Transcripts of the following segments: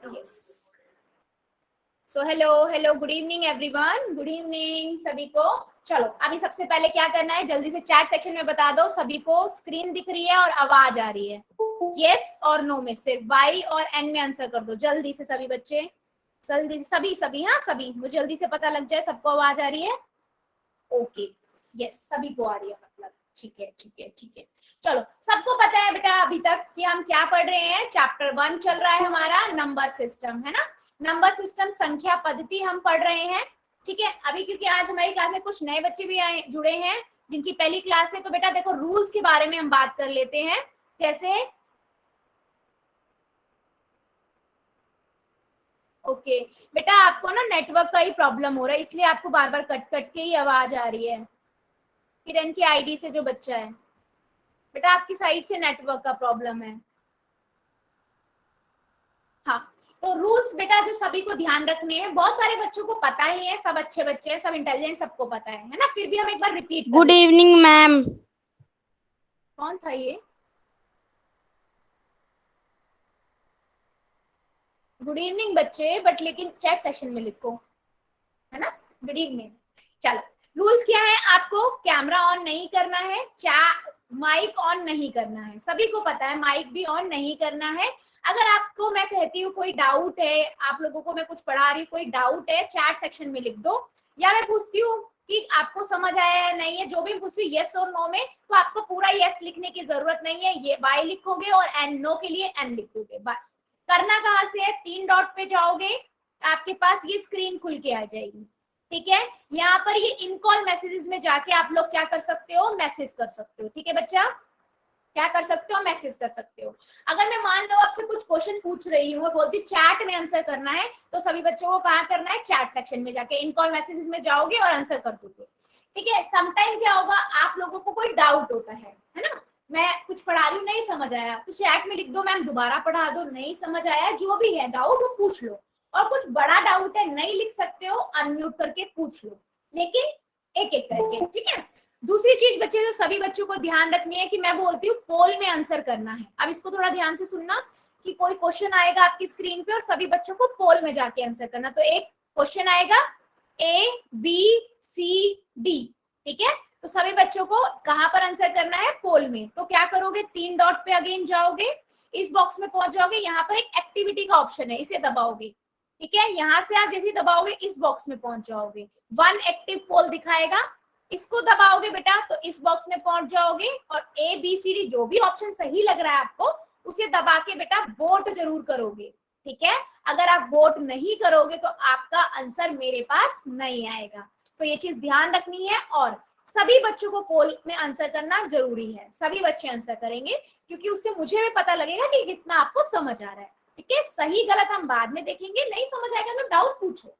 Yes. So hello hello, good evening everyone, good evening सभी को। चलो अभी सबसे पहले क्या करना है, जल्दी से चैट सेक्शन में बता दो सभी को स्क्रीन दिख रही है और आवाज आ रही है। यस और नो में सिर्फ वाई और एन में आंसर कर दो जल्दी से सभी बच्चे, जल्दी से सभी सभी, हाँ सभी, मुझे जल्दी से पता लग जाए सबको आवाज आ रही है। ओके यस, सभी को आ रही है, मतलब ठीक है ठीक है ठीक है। चलो सबको पता है बेटा अभी तक कि हम क्या पढ़ रहे हैं, चैप्टर 1 चल रहा है हमारा, नंबर सिस्टम, है ना। नंबर सिस्टम संख्या पद्धति हम पढ़ रहे हैं, ठीक है। अभी क्योंकि आज हमारी क्लास में कुछ नए बच्चे भी आए जुड़े हैं जिनकी पहली क्लास है, तो बेटा देखो रूल्स के बारे में हम बात कर लेते हैं। जैसे ओके बेटा आपको ना नेटवर्क का ही प्रॉब्लम हो रहा है, इसलिए आपको बार बार कट कट के ही आवाज आ रही है। किरण की आईडी से जो बच्चा है बेटा, आपकी साइड से नेटवर्क का प्रॉब्लम है। हाँ तो रूल्स बेटा जो सभी को ध्यान रखने हैं, बहुत सारे बच्चों को पता ही है, सब अच्छे बच्चे हैं, सब इंटेलिजेंट, सबको पता है ना, फिर भी हम एक बार रिपीट कर। Good evening ma'am. कौन था ये? गुड इवनिंग बच्चे, बट लेकिन चैट सेक्शन में लिखो, है ना, गुड इवनिंग। चलो रूल्स क्या है, आपको कैमरा ऑन नहीं करना है, माइक ऑन नहीं करना है, सभी को पता है माइक भी ऑन नहीं करना है। अगर आपको मैं कहती हूँ कोई डाउट है, आप लोगों को मैं कुछ पढ़ा रही हूँ, कोई डाउट है चैट सेक्शन में लिख दो, या मैं पूछती हूँ कि आपको समझ आया या नहीं है, जो भी पूछती हूँ यस और नो में, तो आपको पूरा यस लिखने की जरूरत नहीं है, ये वाई लिखोगे और एन नो के लिए एन लिखोगे बस। करना कहाँ से है, 3 डॉट पे जाओगे, आपके पास ये स्क्रीन खुल के आ जाएगी, ठीक है। यहाँ पर ये इन कॉल मैसेजेस में जाके आप लोग क्या कर सकते हो, मैसेज कर सकते हो, ठीक है बच्चा, क्या कर सकते हो, मैसेज कर सकते हो। अगर मैं मान लो आपसे कुछ क्वेश्चन पूछ रही हूँ, बोलती चैट में आंसर करना है, तो सभी बच्चों को कहाँ करना है, चैट सेक्शन में जाके इन कॉल मैसेजेस में जाओगे और आंसर कर दोगे, ठीक है। समटाइम क्या होगा, आप लोगों को कोई डाउट होता है ना, मैं कुछ पढ़ा रही हूँ नहीं समझ आया, तो चैट में लिख दो मैम दोबारा पढ़ा दो, नहीं समझ आया, जो भी है डाउट वो पूछ लो, और कुछ बड़ा डाउट है नहीं लिख सकते हो अनम्यूट करके पूछ लो, लेकिन एक एक करके, ठीक है। दूसरी चीज बच्चे जो सभी बच्चों को ध्यान रखनी है कि मैं बोलती हूँ पोल में आंसर करना है। अब इसको थोड़ा ध्यान से सुनना कि कोई क्वेश्चन आएगा आपकी स्क्रीन पे और सभी बच्चों को पोल में जाके आंसर करना। तो एक क्वेश्चन आएगा ए बी सी डी, ठीक है, तो सभी बच्चों को कहां पर आंसर करना है, पोल में। तो क्या करोगे, 3 डॉट पे अगेन जाओगे, इस बॉक्स में पहुंच जाओगे, यहाँ पर एक एक्टिविटी का ऑप्शन है, इसे दबाओगे, ठीक है। यहाँ से आप जैसे दबाओगे इस बॉक्स में पहुंच जाओगे, 1 एक्टिव पोल दिखाएगा, इसको दबाओगे बेटा तो इस बॉक्स में पहुंच जाओगे, और ए बी सी डी जो भी ऑप्शन सही लग रहा है आपको उसे दबा के बेटा वोट जरूर करोगे, ठीक है। अगर आप वोट नहीं करोगे तो आपका आंसर मेरे पास नहीं आएगा, तो ये चीज ध्यान रखनी है। और सभी बच्चों को पोल में आंसर करना जरूरी है, सभी बच्चे आंसर करेंगे, क्योंकि उससे मुझे भी पता लगेगा कि कितना आपको समझ आ रहा है, ठीक है। सही गलत हम बाद में देखेंगे, नहीं समझ आएगा तो डाउट पूछो,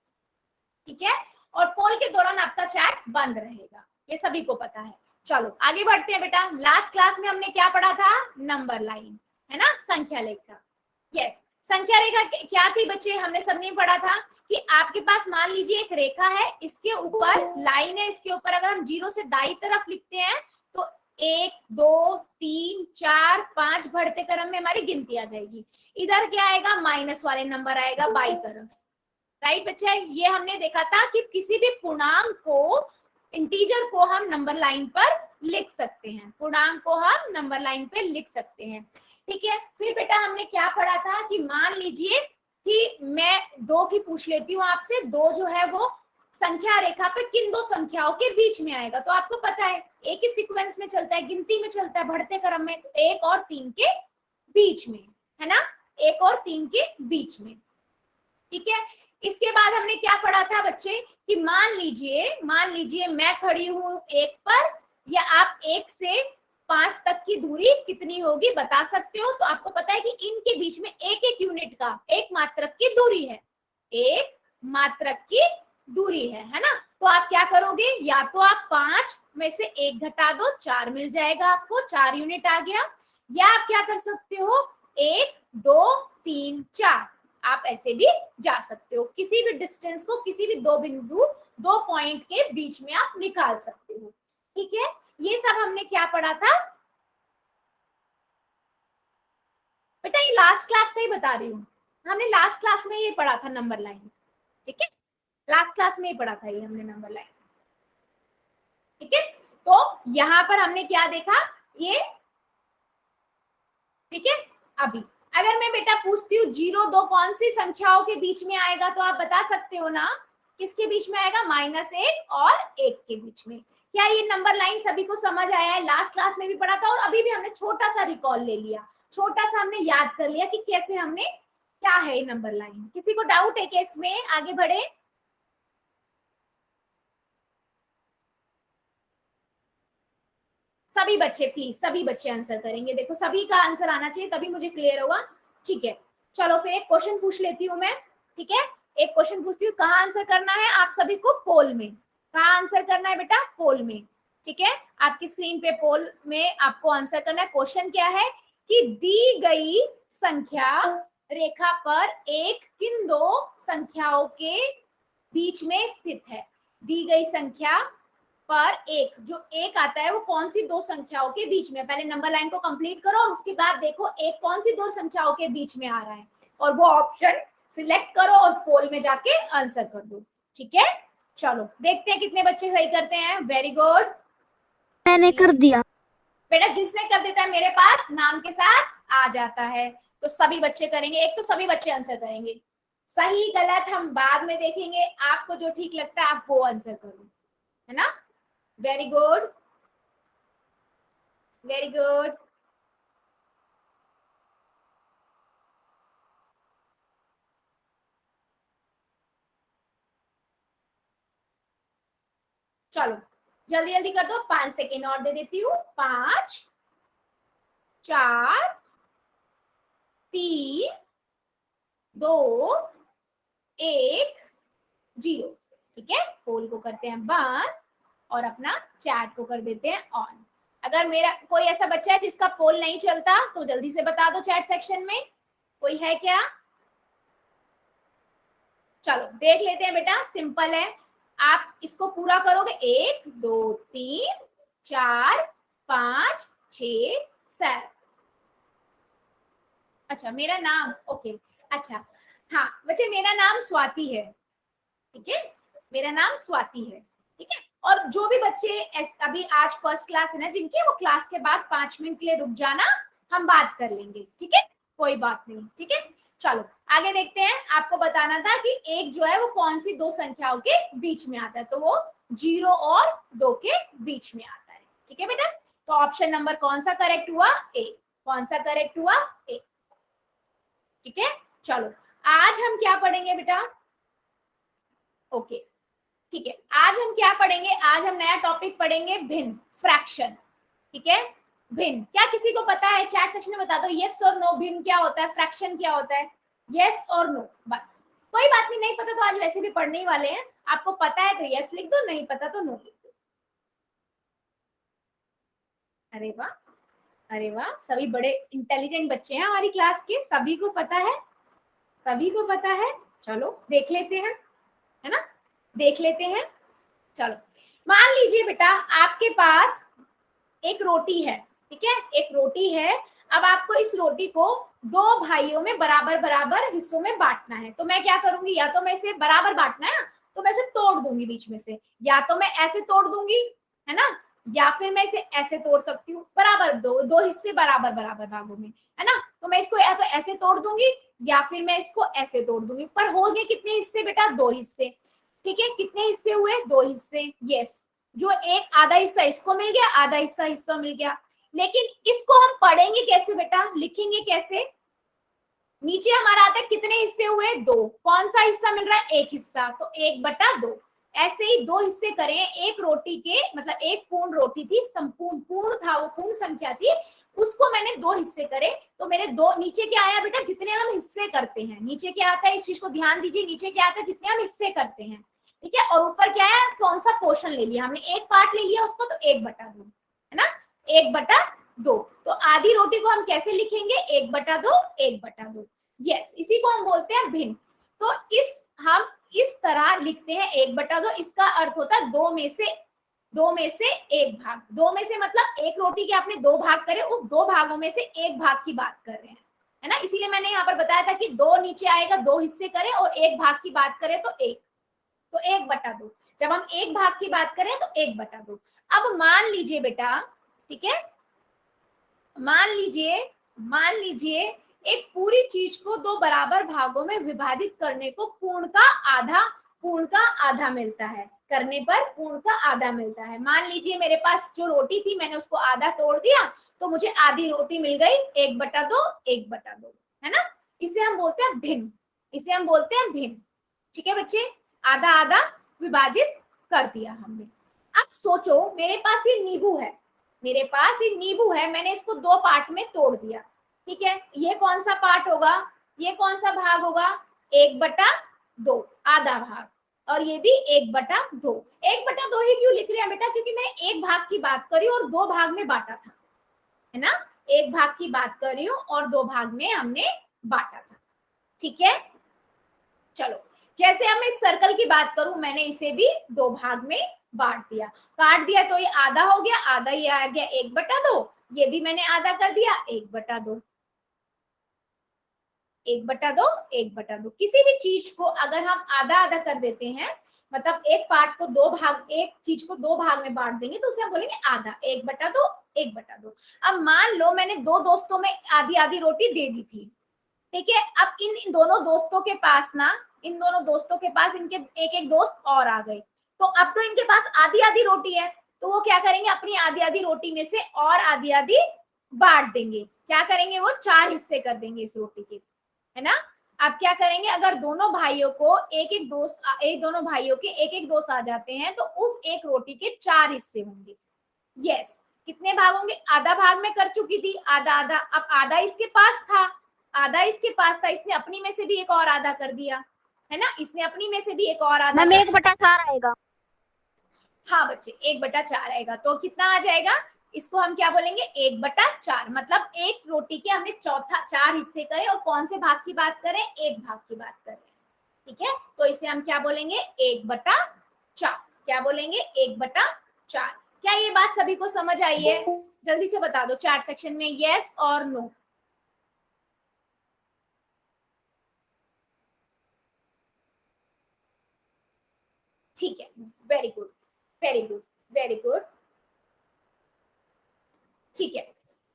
ठीक है। और पोल के दौरान आपका चैट बंद रहेगा, ये सभी को पता है। चलो आगे बढ़ते हैं बेटा, लास्ट क्लास में हमने क्या पढ़ा था, नंबर लाइन, है ना, संख्या रेखा। यस, संख्या रेखा क्या थी बच्चे, हमने सबने पढ़ा था कि आपके पास मान लीजिए एक रेखा है, इसके ऊपर लाइन है, इसके ऊपर अगर हम 0 से दाई तरफ लिखते हैं तो 1 2 3 4 5 बढ़ते क्रम में हमारी गिनती आ जाएगी। इधर क्या आएगा, माइनस वाले नंबर आएगा बाई तरफ, राइट बच्चे। ये हमने देखा था कि किसी भी पूर्णांक को, इंटीजर को हम नंबर लाइन पर लिख सकते हैं, पूर्णांक को हम नंबर लाइन पे लिख सकते हैं, ठीक है। फिर बेटा हमने क्या पढ़ा था कि मान लीजिए कि मैं 2 की पूछ लेती हूँ आपसे, 2 जो है वो संख्या रेखा पे किन 2 संख्याओं के बीच में आएगा, तो आपको पता है एक ही सीक्वेंस में चलता है, गिनती में चलता है, बढ़ते क्रम में, तो 1 और 3 के बीच में, है ना, 1 और 3 के बीच में, ठीक है। इसके बाद हमने क्या पढ़ा था बच्चे कि मान लीजिए मैं खड़ी हूं 1 पर, या आप 1 से 5 तक की दूरी कितनी होगी बता सकते हो, तो आपको पता है कि इनके बीच में एक एक यूनिट का, एक मात्रक की दूरी है, एक मात्रक की दूरी है ना। तो आप क्या करोगे, या तो आप 5 में से 1 घटा दो, 4 मिल जाएगा आपको, 4 यूनिट आ गया, या आप क्या कर सकते हो, 1 2 3 4, आप ऐसे भी जा सकते हो, किसी भी डिस्टेंस को किसी भी 2 बिंदु 2 पॉइंट के बीच में आप निकाल सकते हो, ठीक है। ये सब हमने क्या पढ़ा था बेटा, ये लास्ट क्लास का ही बता रही हूँ, हमने लास्ट क्लास में ये पढ़ा था नंबर लाइन, ठीक है, लास्ट क्लास में ही पढ़ा था ये हमने नंबर लाइन, ठीक है। तो यहाँ पर हमने क्या देखा ये, ठीक है। अभी अगर मैं बेटा पूछती हूँ 0-2 कौन सी संख्याओं के बीच में आएगा, तो आप बता सकते हो ना किसके बीच में आएगा, -1 और 1 के बीच में। क्या ये नंबर लाइन सभी को समझ आया है? लास्ट क्लास में भी पढ़ा था और अभी भी हमने छोटा सा रिकॉल ले लिया, छोटा सा हमने याद कर लिया कि कैसे हमने, क्या है नंबर लाइन। किसी को डाउट है कि इसमें आगे बढ़े? सभी बच्चे प्लीज, सभी बच्चे आंसर करेंगे, देखो सभी का आंसर आना चाहिए तभी मुझे क्लियर होगा, ठीक है। चलो फिर एक क्वेश्चन पूछ लेती हूँ मैं, ठीक है, एक क्वेश्चन पूछती हूँ, कहाँ आंसर करना है आप सभी को, पोल में। कहाँ आंसर करना है बेटा, पोल में, ठीक है। आपकी स्क्रीन पे पोल में आपको आंसर करना है। क्वेश्चन क्या है कि दी गई संख्या रेखा पर एक किन दो संख्याओं के बीच में स्थित है। दी गई संख्या पर एक, जो एक आता है वो कौन सी दो संख्याओं के बीच में, पहले नंबर लाइन को कंप्लीट करो और उसके बाद देखो एक कौन सी दो संख्याओं के बीच में आ रहा है, और वो ऑप्शन सिलेक्ट करो और पोल में जाके आंसर कर दो, ठीक है। चलो देखते हैं कितने बच्चे सही करते हैं। वेरी गुड, मैंने कर दिया बेटा जिसने कर देता है मेरे पास नाम के साथ आ जाता है। तो सभी बच्चे करेंगे, एक तो सभी बच्चे आंसर करेंगे, सही गलत हम बाद में देखेंगे, आपको जो ठीक लगता है आप वो आंसर करो, है ना। Very good, very good. चलो जल्दी जल्दी कर दो, 5 सेकेंड और दे देती हूँ। 5 4 3 2 1 0, ठीक है। पोल को करते हैं बंद और अपना चैट को कर देते हैं ऑन। अगर मेरा कोई ऐसा बच्चा है जिसका पोल नहीं चलता तो जल्दी से बता दो चैट सेक्शन में, कोई है क्या? चलो देख लेते हैं बेटा, सिंपल है, आप इसको पूरा करोगे 1 2 3 4 5 6 7। अच्छा मेरा नाम, ओके, अच्छा हाँ बच्चे मेरा नाम स्वाति है, ठीक है, मेरा नाम स्वाति है, ठीक है। और जो भी बच्चे अभी आज फर्स्ट क्लास है ना जिनके, वो क्लास के बाद 5 मिनट के लिए रुक जाना, हम बात कर लेंगे, ठीक है, कोई बात नहीं, ठीक है। चलो आगे देखते हैं, आपको बताना था कि एक जो है वो कौन सी दो संख्याओं के बीच में आता है, तो वो 0 और 2 के बीच में आता है, ठीक है बेटा। तो ऑप्शन नंबर कौन सा करेक्ट हुआ, ए। कौन सा करेक्ट हुआ, ए, ठीक है। चलो आज हम क्या पढ़ेंगे बेटा, ओके ठीक है, आज हम क्या पढ़ेंगे, आज हम नया टॉपिक पढ़ेंगे भिन्न, फ्रैक्शन, ठीक है। भिन्न, क्या किसी को पता है, चैट सेक्शन में बता दो यस और नो, भिन्न क्या होता है, फ्रैक्शन क्या होता है, यस और नो, बस। कोई बात नहीं, नहीं पता तो आज वैसे भी पढ़ने ही वाले हैं, आपको पता है तो यस लिख दो, नहीं पता तो नो लिख दो। अरे वाह, अरे वाह, सभी बड़े इंटेलिजेंट बच्चे हैं हमारी क्लास के, सभी को पता है, सभी को पता है। चलो देख लेते हैं, है ना, देख लेते हैं। चलो मान लीजिए बेटा आपके पास एक रोटी है, ठीक है, एक रोटी है। अब आपको इस रोटी को दो भाइयों में बराबर बराबर हिस्सों में बांटना है, तो मैं क्या करूंगी, या तो मैं इसे बराबर बांटना है तो मैं इसे तोड़ दूंगी बीच में से, या तो मैं ऐसे तोड़ दूंगी, है ना, या फिर मैं इसे ऐसे तोड़ सकती हूँ, बराबर दो दो हिस्से बराबर बराबर भागों में, है ना। तो मैं इसको या तो ऐसे तोड़ दूंगी या फिर मैं इसको ऐसे तोड़ दूंगी, पर हो गए कितने हिस्से बेटा, दो हिस्से, ठीक है। कितने हिस्से हुए, दो हिस्से, यस। जो एक आधा हिस्सा इसको मिल गया, आधा हिस्सा इसको मिल गया। लेकिन इसको हम पढ़ेंगे कैसे बेटा, लिखेंगे कैसे, नीचे हमारा आता है कितने हिस्से हुए, दो, कौन सा हिस्सा मिल रहा है, एक हिस्सा, तो 1/2। ऐसे ही दो हिस्से करें एक रोटी के, मतलब एक पूर्ण रोटी थी, संपूर्ण पूर्ण था, वो पूर्ण संख्या थी, उसको मैंने दो हिस्से करे, तो मेरे दो, नीचे क्या आया बेटा, जितने हम हिस्से करते हैं, नीचे क्या आता है, इस चीज को ध्यान दीजिए, नीचे क्या आता है, जितने हम हिस्से करते हैं, ठीक है। और ऊपर क्या है, कौन सा पोर्शन ले लिया हमने, एक पार्ट ले लिया उसको, तो 1/2, है ना, 1/2। तो आधी रोटी को हम कैसे लिखेंगे, 1/2, 1/2, यस, इसी को हम बोलते हैं भिन्न। तो इस हम इस तरह लिखते हैं 1/2, इसका अर्थ होता है दो में से एक भाग, दो में से मतलब एक रोटी के आपने दो भाग करे, उस दो भागों में से एक भाग की बात कर रहे हैं, है ना। इसीलिए मैंने यहाँ पर बताया था कि 2 नीचे आएगा, 2 हिस्से करें और 1 भाग की बात करें तो 1, तो 1/2। जब हम 1 भाग की बात करें तो 1/2। अब मान लीजिए बेटा, ठीक है, मान लीजिए एक पूरी चीज को 2 बराबर भागों में विभाजित करने को पूर्ण का आधा मिलता है, करने पर पूर्ण का आधा मिलता है। मान लीजिए मेरे पास जो रोटी थी मैंने उसको आधा तोड़ दिया तो मुझे आधी रोटी मिल गई, 1/2, 1/2, है ना। इसे हम बोलते हैं भिन्न, इसे हम बोलते हैं भिन्न। ठीक है बच्चे, आधा आधा विभाजित कर दिया हमने। अब सोचो मेरे पास ये नींबू है, मेरे पास ये नींबू है, मैंने इसको 2 पार्ट में तोड़ दिया, ठीक है। ये कौन सा पार्ट होगा, ये कौन सा भाग होगा, 1/2, आधा भाग, और ये भी 1/2। 1/2 ही क्यों लिख रहे हैं बेटा, क्योंकि मैंने 1 भाग की बात करी और 2 भाग में बांटा था, है ना। 1 भाग की बात कर रही हूँ और 2 भाग में हमने बांटा था, ठीक है। चलो, जैसे अब मैं इस सर्कल की बात करूं, मैंने इसे भी 2 भाग में बांट दिया, काट दिया, तो ये आधा हो गया, आधा ये आ गया 1/2, ये भी मैंने आधा कर दिया 1/2, 1/2, 1/2। किसी भी चीज को अगर हम आधा आधा कर देते हैं, मतलब एक पार्ट को 2 भाग, एक चीज को 2 भाग में बांट देंगे तो उसे हम बोलेंगे आधा, 1/2, 1/2। अब मान लो मैंने 2 दोस्तों में आधी आधी रोटी दे दी थी, ठीक है। अब इन दोनों दोस्तों के पास ना, इन दोनों दोस्तों के पास इनके एक एक दोस्त और आ गए, तो अब तो इनके पास आधी आधी रोटी है, तो वो क्या करेंगे, अपनी आधी आधी रोटी में से और आधी आधी बांट देंगे। क्या करेंगे, वो 4 हिस्से कर देंगे इस रोटी के, है ना। अब क्या करेंगे, अगर दोनों भाइयों को एक एक दोस्त, दोनों भाइयों के एक एक दोस्त आ जाते हैं तो उस एक रोटी के 4 हिस्से होंगे। यस, कितने भाग होंगे, आधा भाग में कर चुकी थी, आधा आधा। अब आधा इसके पास था, आधा इसके पास था, इसने अपनी में से भी एक और आधा कर दिया, है ना, इसने अपनी में से भी एक और आधा मैम कर 1/4 आएगा। हाँ बच्चे, 1/4 आएगा, तो कितना आ जाएगा, इसको हम क्या बोलेंगे, 1/4। मतलब एक रोटी के हमने चौथा 4 हिस्से करे, और कौन से भाग की बात करें, 1 भाग की बात करें, ठीक है। तो इसे हम क्या बोलेंगे, 1/4। क्या बोलेंगे, 1/4। क्या ये बात सभी को समझ आई है, जल्दी से बता दो चैट सेक्शन में यस और नो। ठीक है, very good, very good, very good, ठीक है।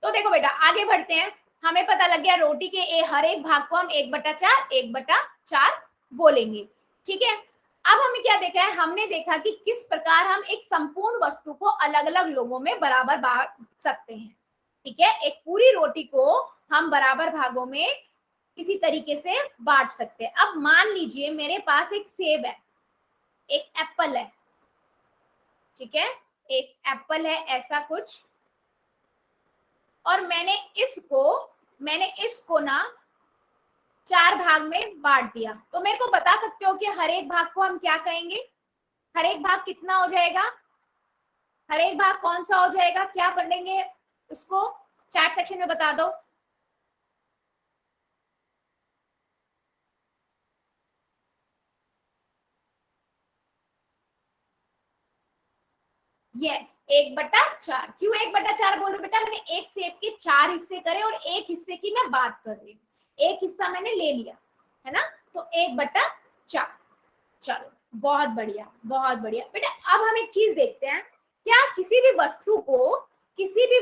तो देखो बेटा, आगे बढ़ते हैं। हमें पता लग गया रोटी के हर एक भाग को हम 1/4, 1/4 बोलेंगे, ठीक है। अब हमें क्या देखा है, हमने देखा कि किस प्रकार हम एक संपूर्ण वस्तु को अलग अलग लोगों में बराबर बांट सकते हैं, ठीक है। एक पूरी रोटी को हम बराबर भागों में किसी तरीके से बांट सकते हैं। अब मान लीजिए मेरे पास एक सेब है, एक एप्पल है, ठीक है, एक एप्पल है ऐसा कुछ, और मैंने इसको ना 4 भाग में बांट दिया। तो मेरे को बता सकते हो कि हर एक भाग को हम क्या कहेंगे, हर एक भाग कितना हो जाएगा, हर एक भाग कौन सा हो जाएगा, क्या पढ़ेंगे उसको, चैट सेक्शन में बता दो। यस, 1/4। क्यों 1/4 बोल रही हूँ बेटा, मैंने एक सेब के 4 हिस्से करे और एक हिस्से की मैं बात कर रही हूँ, एक हिस्सा मैंने ले लिया, है ना, तो 1/4। चलो, बहुत बढ़िया, बहुत बढ़िया बेटा। अब हम एक चीज देखते हैं, क्या किसी भी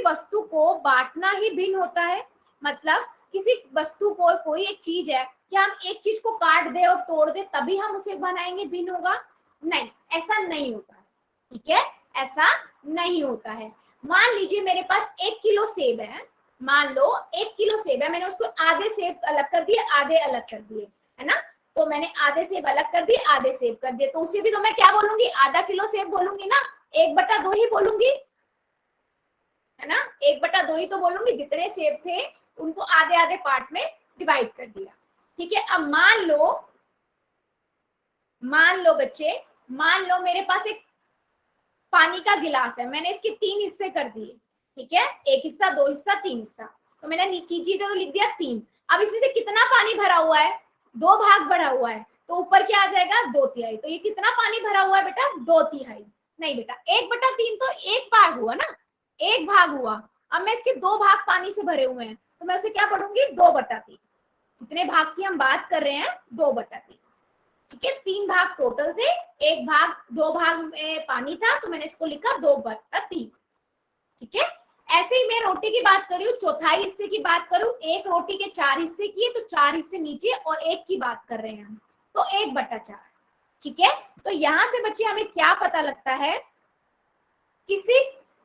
वस्तु को बांटना ही भिन्न होता है, मतलब किसी वस्तु को, कोई एक चीज है, क्या हम एक चीज को काट दे और तोड़ दे तभी हम उसे बनाएंगे भिन्न होगा, नहीं, ऐसा नहीं होता है, ठीक है, ऐसा नहीं होता है। मान लीजिए मेरे पास 1 किलो सेब है, मान लो 1 किलो सेब है, मैंने उसको आधे सेब अलग कर दिए, आधे अलग कर दिए, है ना, तो मैंने आधे सेब अलग कर दिए, आधे सेब कर दिए, तो उसे भी तो मैं क्या बोलूंगी, आधा किलो सेब बोलूंगी ना, 1/2 ही बोलूंगी, है ना, 1/2 ही तो बोलूंगी। जितने सेब थे उनको आधे आधे पार्ट में डिवाइड कर दिया, ठीक है। अब मान लो बच्चे, मान लो मेरे पास एक पानी का गिलास है, मैंने इसके 3 हिस्से कर दिए, ठीक है, 1 हिस्सा, 2 हिस्सा, 3 हिस्सा, तो मैंने नीचे तो लिख दिया 3। अब इसमें से कितना पानी भरा हुआ है, 2 भाग भरा हुआ है, तो ऊपर क्या आ जाएगा, 2/3। तो ये कितना पानी भरा हुआ है बेटा, 2/3। नहीं बेटा, 1/3 तो एक भाग हुआ ना, एक भाग हुआ। अब मैं इसके 2 भाग पानी से भरे हुए हैं, तो मैं उसे क्या पढ़ूंगी 2/3। जितने भाग की हम बात कर रहे हैं 2/3, ठीक है। 3 भाग टोटल थे, 1 भाग 2 भाग में पानी था, तो मैंने इसको लिखा 2/3, ठीक है। ऐसे ही मैं रोटी की बात करूँ, चौथाई हिस्से की बात करूँ, एक रोटी के 4 हिस्से किए तो 4 हिस्से नीचे और एक की बात कर रहे हैं हम, तो 1/4, ठीक है। तो यहां से बच्चे हमें क्या पता लगता है, किसी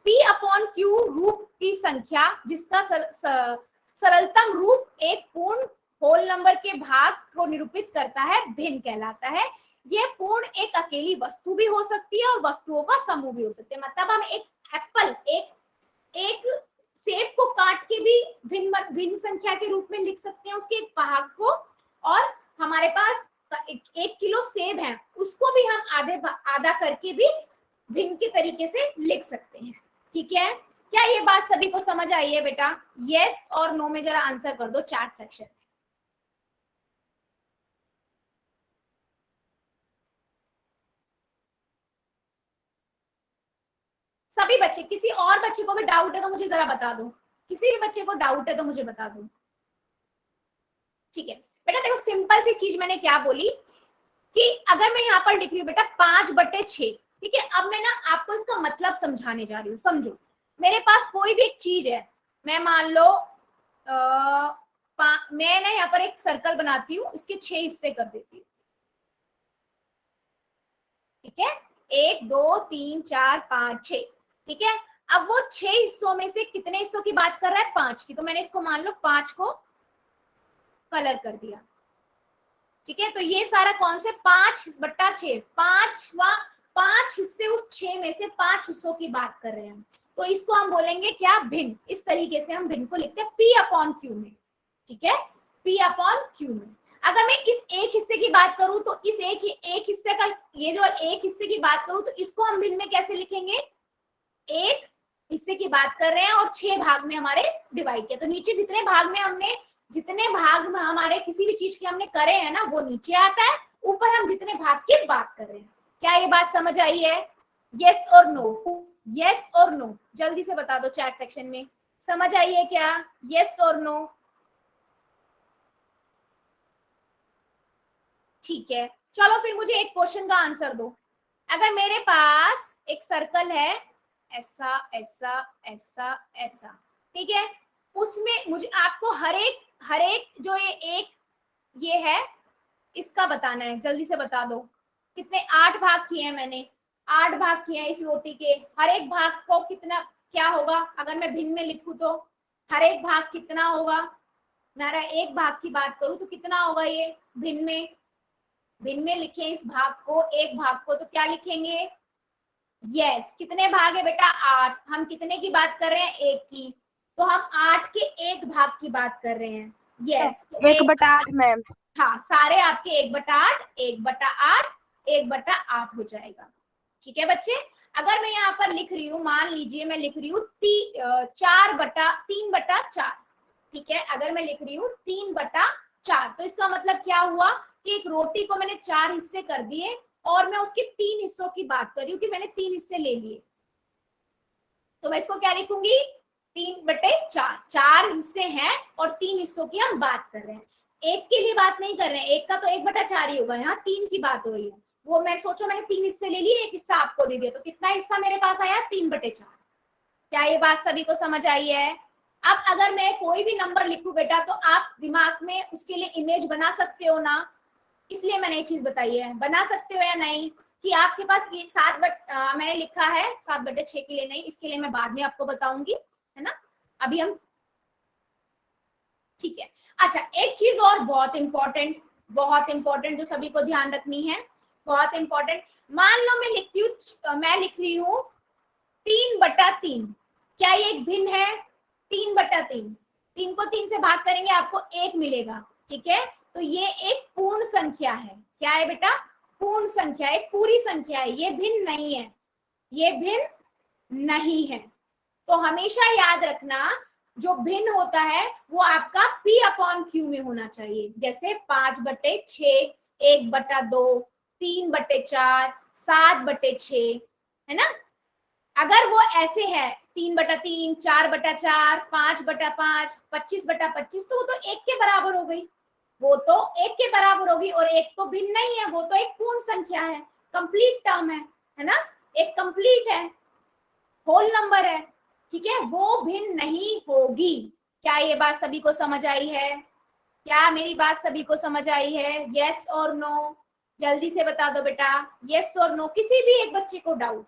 P/Q रूप की संख्या जिसका सरलतम रूप एक पूर्ण होल नंबर के भाग को निरूपित करता है भिन्न कहलाता है। यह पूर्ण एक अकेली वस्तु भी हो सकती है और वस्तुओं का समूह भी हो सकते हैं। मतलब हम एक एप्पल, एक सेब को काट के भी भिन्न संख्या के रूप में लिख सकते हैं उसके एक भाग को, और हमारे पास 1 किलो सेब है उसको भी हम आधा करके भी भिन्न के तरीके से लिख सकते हैं, ठीक है। क्या ये बात सभी को समझ आई है बेटा? यस और नो में जरा आंसर कर दो चैट सेक्शन। सभी बच्चे, किसी और बच्चे को भी डाउट है तो मुझे जरा बता दो, किसी भी बच्चे को डाउट है तो मुझे बता दो, ठीक है। बेटा देखो सिंपल सी चीज मैंने क्या बोली कि अगर मैं यहाँ पर लिख रही हूँ बेटा 5/6, ठीक है। अब मैं ना आपको इसका मतलब समझाने जा रही हूँ, समझो। मेरे पास कोई भी एक चीज है, मैं मान लो मैं ना यहाँ पर एक सर्कल बनाती हूँ, इसके 6 हिस्से कर देती हूँ, ठीक है। 1 2 3 4 5 6, ठीक है। अब वो 6 हिस्सों में से कितने हिस्सों की बात कर रहा है? 5 की, तो मैंने इसको मान लो 5 को कलर कर दिया, ठीक है। तो ये सारा कौन से 5/6, 5 हिस्से उस 6 में से 5 हिस्सों की बात कर रहे हैं, तो इसको हम बोलेंगे क्या? भिन्न। इस तरीके से हम भिन्न को लिखते हैं P/Q में, ठीक है। P/Q में अगर मैं इस एक हिस्से की बात करूं तो इस एक हिस्से का, ये जो एक हिस्से की बात करूं तो इसको हम भिन्न में कैसे लिखेंगे? एक हिस्से की बात कर रहे हैं और 6 भाग में हमारे डिवाइड किया, तो नीचे जितने भाग में हमारे किसी भी चीज के हमने करे हैं ना वो नीचे आता है, ऊपर हम जितने भाग की बात कर रहे हैं। क्या ये बात समझ आई है? यस और नो, यस और नो जल्दी से बता दो चैट सेक्शन में, समझ आई है क्या? यस और नो, ठीक है। चलो फिर मुझे एक क्वेश्चन का आंसर दो। अगर मेरे पास एक सर्कल है, ऐसा ऐसा ऐसा ऐसा, ठीक है, उसमें मुझे आपको हर एक जो ये है इसका बताना है, जल्दी से बता दो। कितने? 8 भाग किए हैं मैंने, 8 भाग किए हैं इस रोटी के। हर एक भाग को कितना क्या होगा अगर मैं भिन्न में लिखूं तो? हर एक भाग कितना होगा? मेरा एक भाग की बात करूं तो कितना होगा ये भिन्न में लिखे इस भाग को, एक भाग को, तो क्या लिखेंगे? यस। कितने भाग है बेटा? 8। हम कितने की बात कर रहे हैं? एक की, तो हम 8 के एक भाग की बात कर रहे हैं। यस, तो 1/8 मैम। हाँ, सारे आपके 1/8, 1/8, 1/8 हो जाएगा, ठीक है बच्चे। अगर मैं यहाँ पर लिख रही हूँ, मान लीजिए मैं लिख रही हूँ 3/4, ठीक है। अगर मैं लिख रही हूँ 3/4, तो इसका मतलब क्या हुआ कि एक रोटी को मैंने 4 हिस्से कर दिए और मैं उसके 3 हिस्सों की बात कर रही हूँ कि मैंने 3 हिस्से ले लिए, तो मैं इसको क्या लिखूंगी? 3/4, 4 हिस्से हैं और 3 हिस्सों की हम बात कर रहे हैं, एक के लिए बात नहीं कर रहे हैं। एक का तो 1/4 ही होगा, यहाँ 3 की बात हो रही है। वो मैं सोचो मैंने 3 हिस्से ले लिए, एक हिस्सा आपको दे दिया, तो कितना हिस्सा मेरे पास आया? 3/4। क्या ये बात सभी को समझ आई है? अब अगर मैं कोई भी नंबर लिखूं बेटा तो आप दिमाग में उसके लिए इमेज बना सकते हो ना, इसलिए मैंने ये चीज बताई है। बना सकते हो या नहीं कि आपके पास ये मैंने लिखा है 7/6 के लिए नहीं, इसके लिए मैं बाद में आपको बताऊंगी, है ना। अभी हम, ठीक है। अच्छा, एक चीज और बहुत इंपॉर्टेंट जो सभी को ध्यान रखनी है, बहुत इंपॉर्टेंट। मान लो मैं लिख रही हूँ 3/3, क्या ये एक भिन्न है? 3/3, 3 को 3 से भाग करेंगे आपको 1 मिलेगा, ठीक है। तो ये एक पूर्ण संख्या है। क्या है बेटा? पूर्ण संख्या, एक पूरी संख्या है, ये भिन्न नहीं है, ये भिन्न नहीं है। तो हमेशा याद रखना जो भिन्न होता है वो आपका P/Q में होना चाहिए, जैसे 5/6, 1/2, 3/4, 7/6, है ना। अगर वो ऐसे है 3/3, 4/4, 5/5, 25/25, तो वो तो 1 के बराबर हो गई, वो तो 1 के बराबर होगी, और 1 तो भिन्न नहीं है, वो तो एक पूर्ण संख्या है, कंप्लीट टर्म है ना, एक कंप्लीट है, होल नंबर है, ठीक है, वो भिन्न नहीं होगी। क्या ये बात सभी को समझ आई है? क्या मेरी बात सभी को समझ आई है? यस और नो, जल्दी से बता दो बेटा, यस और नो, किसी भी एक बच्चे को डाउट?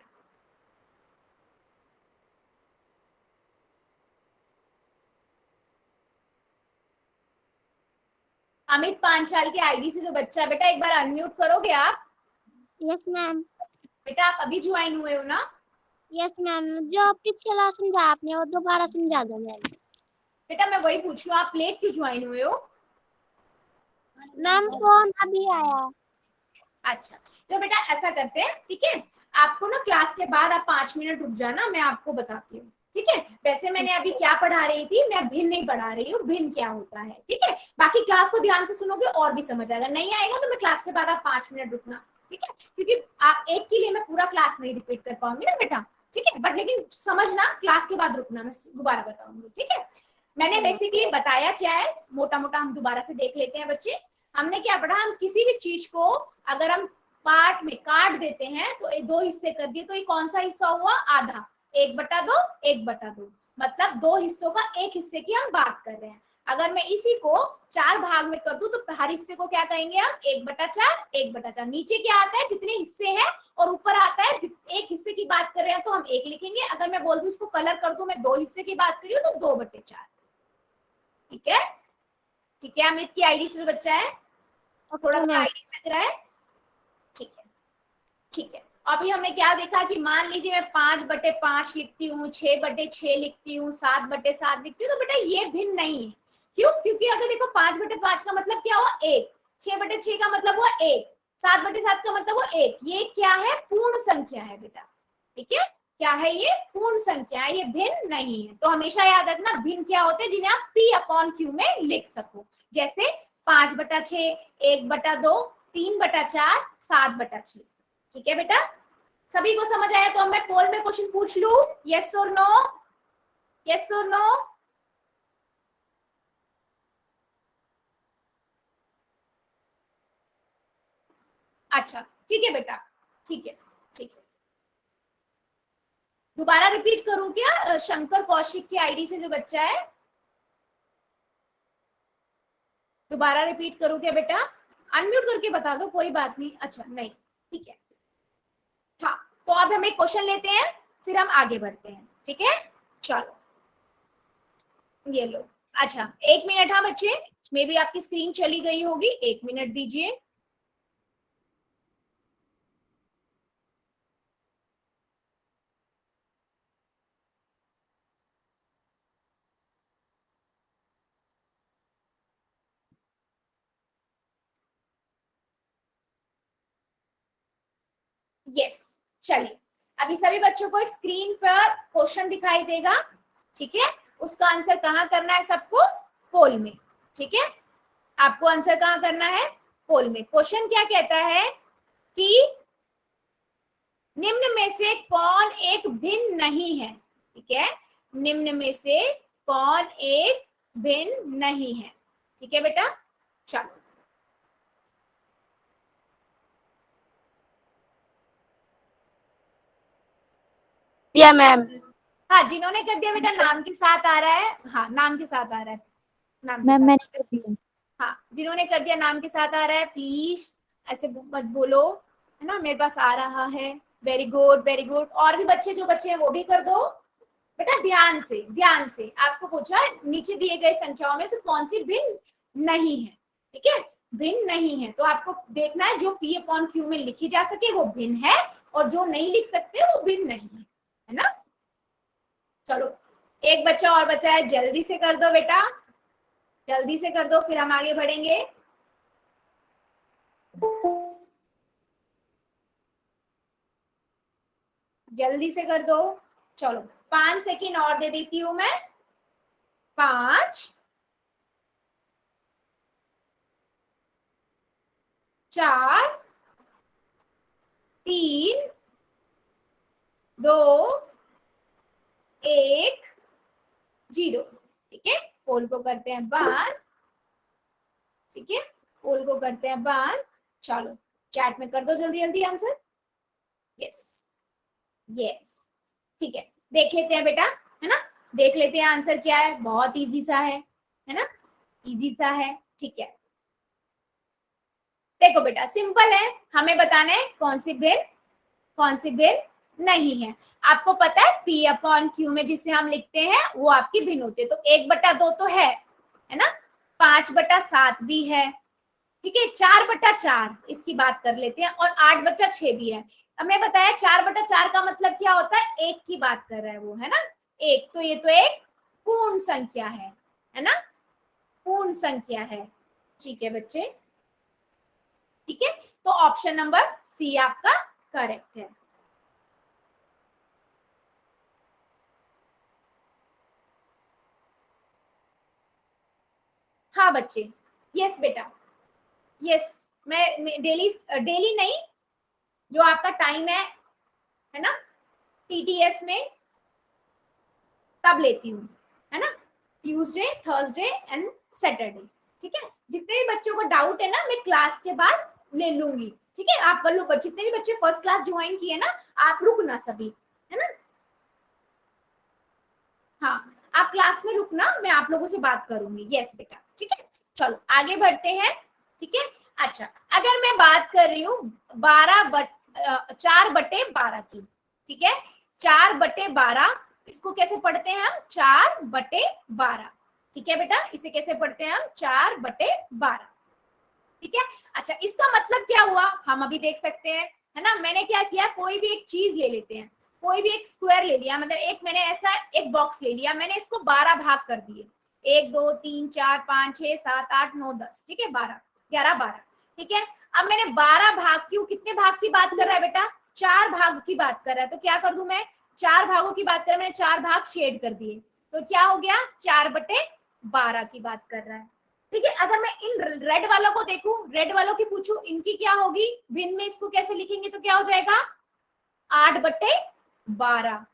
अमित पांचाल के आईडी से जो बच्चा है बेटा, एक बार अनम्यूट करोगे आप? Yes ma'am. बेटा आप अभी ज्वाइन हुए हो ना? यस मैम, जो पिछला समझा आपने वो दोबारा समझा दो मैम। बेटा मैं वही पूछ रही हूँ, आप लेट क्यों ज्वाइन हुए हो? मैम फोन अभी आया। अच्छा, तो बेटा ऐसा करते हैं, ठीक है, आपको ना क्लास के बाद आप 5 मिनट रुक जाना, मैं आपको बताती हूँ, ठीक है। वैसे मैंने अभी क्या पढ़ा रही थी, मैं भिन्न नहीं पढ़ा रही हूँ, भिन्न क्या होता है, ठीक है। बाकी क्लास को ध्यान से सुनोगे और भी समझ आएगा, नहीं आएगा तो मैं क्लास के बाद आप 5 मिनट रुकना, ठीक है, क्योंकि आप एक के लिए मैं पूरा क्लास नहीं रिपीट कर पाऊंगी ना बेटा, ठीक है, बट लेकिन समझना, क्लास के बाद रुकना, मैं दोबारा बताऊंगी, ठीक है। मैंने बेसिकली बताया क्या है, मोटा मोटा हम दोबारा से देख लेते हैं बच्चे। हमने क्या पढ़ा, हम किसी भी चीज को अगर हम पार्ट में काट देते हैं तो 2 हिस्से कर दिए, तो ये कौन सा हिस्सा हुआ? आधा, 1/2, 1/2, मतलब 2 हिस्सों का एक हिस्से की हम बात कर रहे हैं। अगर मैं इसी को 4 भाग में कर दूं तो हर हिस्से को क्या कहेंगे हम? 1/4, 1/4। नीचे क्या आता है? जितने हिस्से हैं, और ऊपर आता है एक हिस्से की बात कर रहे हैं तो हम 1 लिखेंगे। अगर मैं बोल दूं इसको कलर कर दूं, मैं 2 हिस्से की बात कर रही हूँ तो 2/4, ठीक है, ठीक है। अमित की आईडी से जो बच्चा है, थोड़ा सा आईडी लग रहा है, ठीक है, ठीक है। अभी हमने क्या देखा कि मान लीजिए मैं 5/5 लिखती हूँ, 6/6 लिखती हूँ, 7/7 लिखती हूँ, तो बेटा ये भिन्न नहीं है। क्यों? क्योंकि अगर देखो 5/5 का मतलब क्या हुआ? 1, 6/6 का मतलब हुआ 1, 7/7 का मतलब हुआ 1। ये क्या है? पूर्ण संख्या है बेटा, ठीक है, क्या है ये? पूर्ण संख्या है, ये भिन्न नहीं है। तो हमेशा याद रखना, भिन्न क्या होते हैं? जिन्हें आप P/Q में लिख सको, जैसे 5/6, 1/2, 3/4, 7/6, ठीक है बेटा। सभी को समझ आया? तो अब मैं पोल में क्वेश्चन पूछ लू, यस और नो, यस और नो? अच्छा, ठीक है बेटा, ठीक है, ठीक है। दोबारा रिपीट करूं क्या? शंकर कौशिक की आईडी से जो बच्चा है, दोबारा रिपीट करूं क्या बेटा? अनम्यूट करके बता दो, कोई बात नहीं। अच्छा नहीं, ठीक है, हाँ। तो अब हम एक क्वेश्चन लेते हैं, फिर हम आगे बढ़ते हैं, ठीक है, चलो ये लो। अच्छा 1 मिनट, हाँ बच्चे, मे बी आपकी स्क्रीन चली गई होगी, 1 मिनट दीजिए। यस, चलिए, अभी सभी बच्चों को एक स्क्रीन पर क्वेश्चन दिखाई देगा, ठीक है, उसका आंसर कहाँ करना है सबको? पोल में, ठीक है, आपको आंसर कहाँ करना है? पोल में। क्वेश्चन क्या कहता है कि निम्न में से कौन एक भिन्न नहीं है, ठीक है, निम्न में से कौन एक भिन्न नहीं है, ठीक है बेटा, चलो। या मैम। हाँ, जिन्होंने कर दिया बेटा नाम के साथ आ रहा है, हाँ नाम के साथ आ रहा है, नाम के मैम साथ, मैंने कर दिया। हाँ जिन्होंने कर दिया नाम के साथ आ रहा है, प्लीज ऐसे मत बोलो, है ना, मेरे पास आ रहा है, वेरी गुड वेरी गुड। और भी बच्चे जो बच्चे हैं वो भी कर दो बेटा, ध्यान से, ध्यान से। आपको पूछा नीचे दिए गए संख्याओं में से कौन सी भिन्न नहीं है, ठीक है, भिन्न नहीं है, तो आपको देखना है जो P/Q में लिखी जा सके वो भिन्न है, और जो नहीं लिख सकते वो भिन्न नहीं है ना। चलो एक बच्चा और बचा है, जल्दी से कर दो बेटा, जल्दी से कर दो, फिर हम आगे बढ़ेंगे। जल्दी से कर दो, चलो 5 सेकेंड और दे देती हूं मैं, 5, 4, 3, 2, 1 0। ठीक है, पोल को करते हैं बंद। ठीक है, पोल को करते हैं बंद। चलो चैट में कर दो जल्दी जल्दी आंसर। यस यस, ठीक है, देख लेते हैं बेटा, है ना, देख लेते हैं आंसर क्या है। बहुत इजी सा है ना, इजी सा है। ठीक है, देखो बेटा सिंपल है, हमें बताना है कौन सी भिन्न कौन सी भिन्न नहीं है। आपको पता है P अपॉन Q में जिसे हम लिखते हैं वो आपकी भिन्न होती है। तो 1/2 तो है ना, 5/7 भी है, ठीक है, 4/4 इसकी बात कर लेते हैं, और 8/6 भी है। हमने बताया 4/4 का मतलब क्या होता है, एक की बात कर रहा है वो, है ना, एक। तो ये तो एक पूर्ण संख्या है ना, पूर्ण संख्या है। ठीक है बच्चे, ठीक है, तो ऑप्शन नंबर सी आपका करेक्ट है। हाँ बच्चे, यस बेटा, यस, मैं डेली डेली नहीं, जो आपका टाइम है ना टीटीएस में, तब लेती हूँ, है ना, ट्यूसडे थर्सडे एंड सैटरडे। ठीक है, जितने भी बच्चों को डाउट है ना, मैं क्लास के बाद ले लूंगी। ठीक है, आप कर लो, जितने भी बच्चे फर्स्ट क्लास ज्वाइन किए ना, आप रुकना सभी, है ना, हाँ आप क्लास में रुकना, मैं आप लोगों से बात करूंगी। यस बेटा, ठीक है, चलो आगे बढ़ते हैं। ठीक है, अच्छा अगर मैं बात कर रही हूँ 4/12 की, ठीक है, 4/12, इसको कैसे पढ़ते हैं हम, 4/12। ठीक है बेटा, इसे कैसे पढ़ते हैं हम, 4/12। ठीक है, अच्छा इसका मतलब क्या हुआ, हम अभी देख सकते हैं, है ना, मैंने क्या किया, कोई भी एक चीज ले लेते हैं, कोई भी एक स्क्वायर ले लिया, मतलब एक मैंने ऐसा एक बॉक्स ले लिया, मैंने इसको 12 भाग कर दिए, 1 2 3 4 5 6 7 8 9 10, ठीक है, 12 11 12। ठीक है, अब मैंने 12 भाग, क्यों, कितने भाग की बात कर रहा है बेटा, 4 भाग की बात कर रहा है, तो क्या कर दूं मैं, 4 भागों की बात कर रहा है, मैंने 4 भाग शेड कर दिए, तो क्या हो गया, 4/12 की बात कर रहा है। ठीक है, अगर मैं इन रेड वालों को देखूं, रेड वालों की पूछूं, इनकी क्या होगी भिन्न में, इसको कैसे लिखेंगे, तो क्या हो जाएगा, 8/12,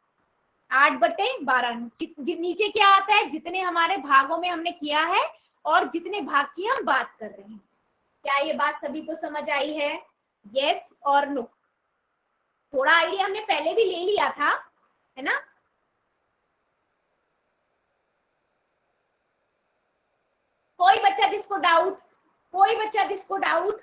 8/12। नीचे क्या आता है, जितने हमारे भागों में हमने किया है और जितने भाग की हम बात कर रहे हैं। क्या ये बात सभी को समझ आई है, यस और नो। थोड़ा आइडिया हमने पहले भी ले लिया था, है ना, कोई बच्चा जिसको डाउट, कोई बच्चा जिसको डाउट।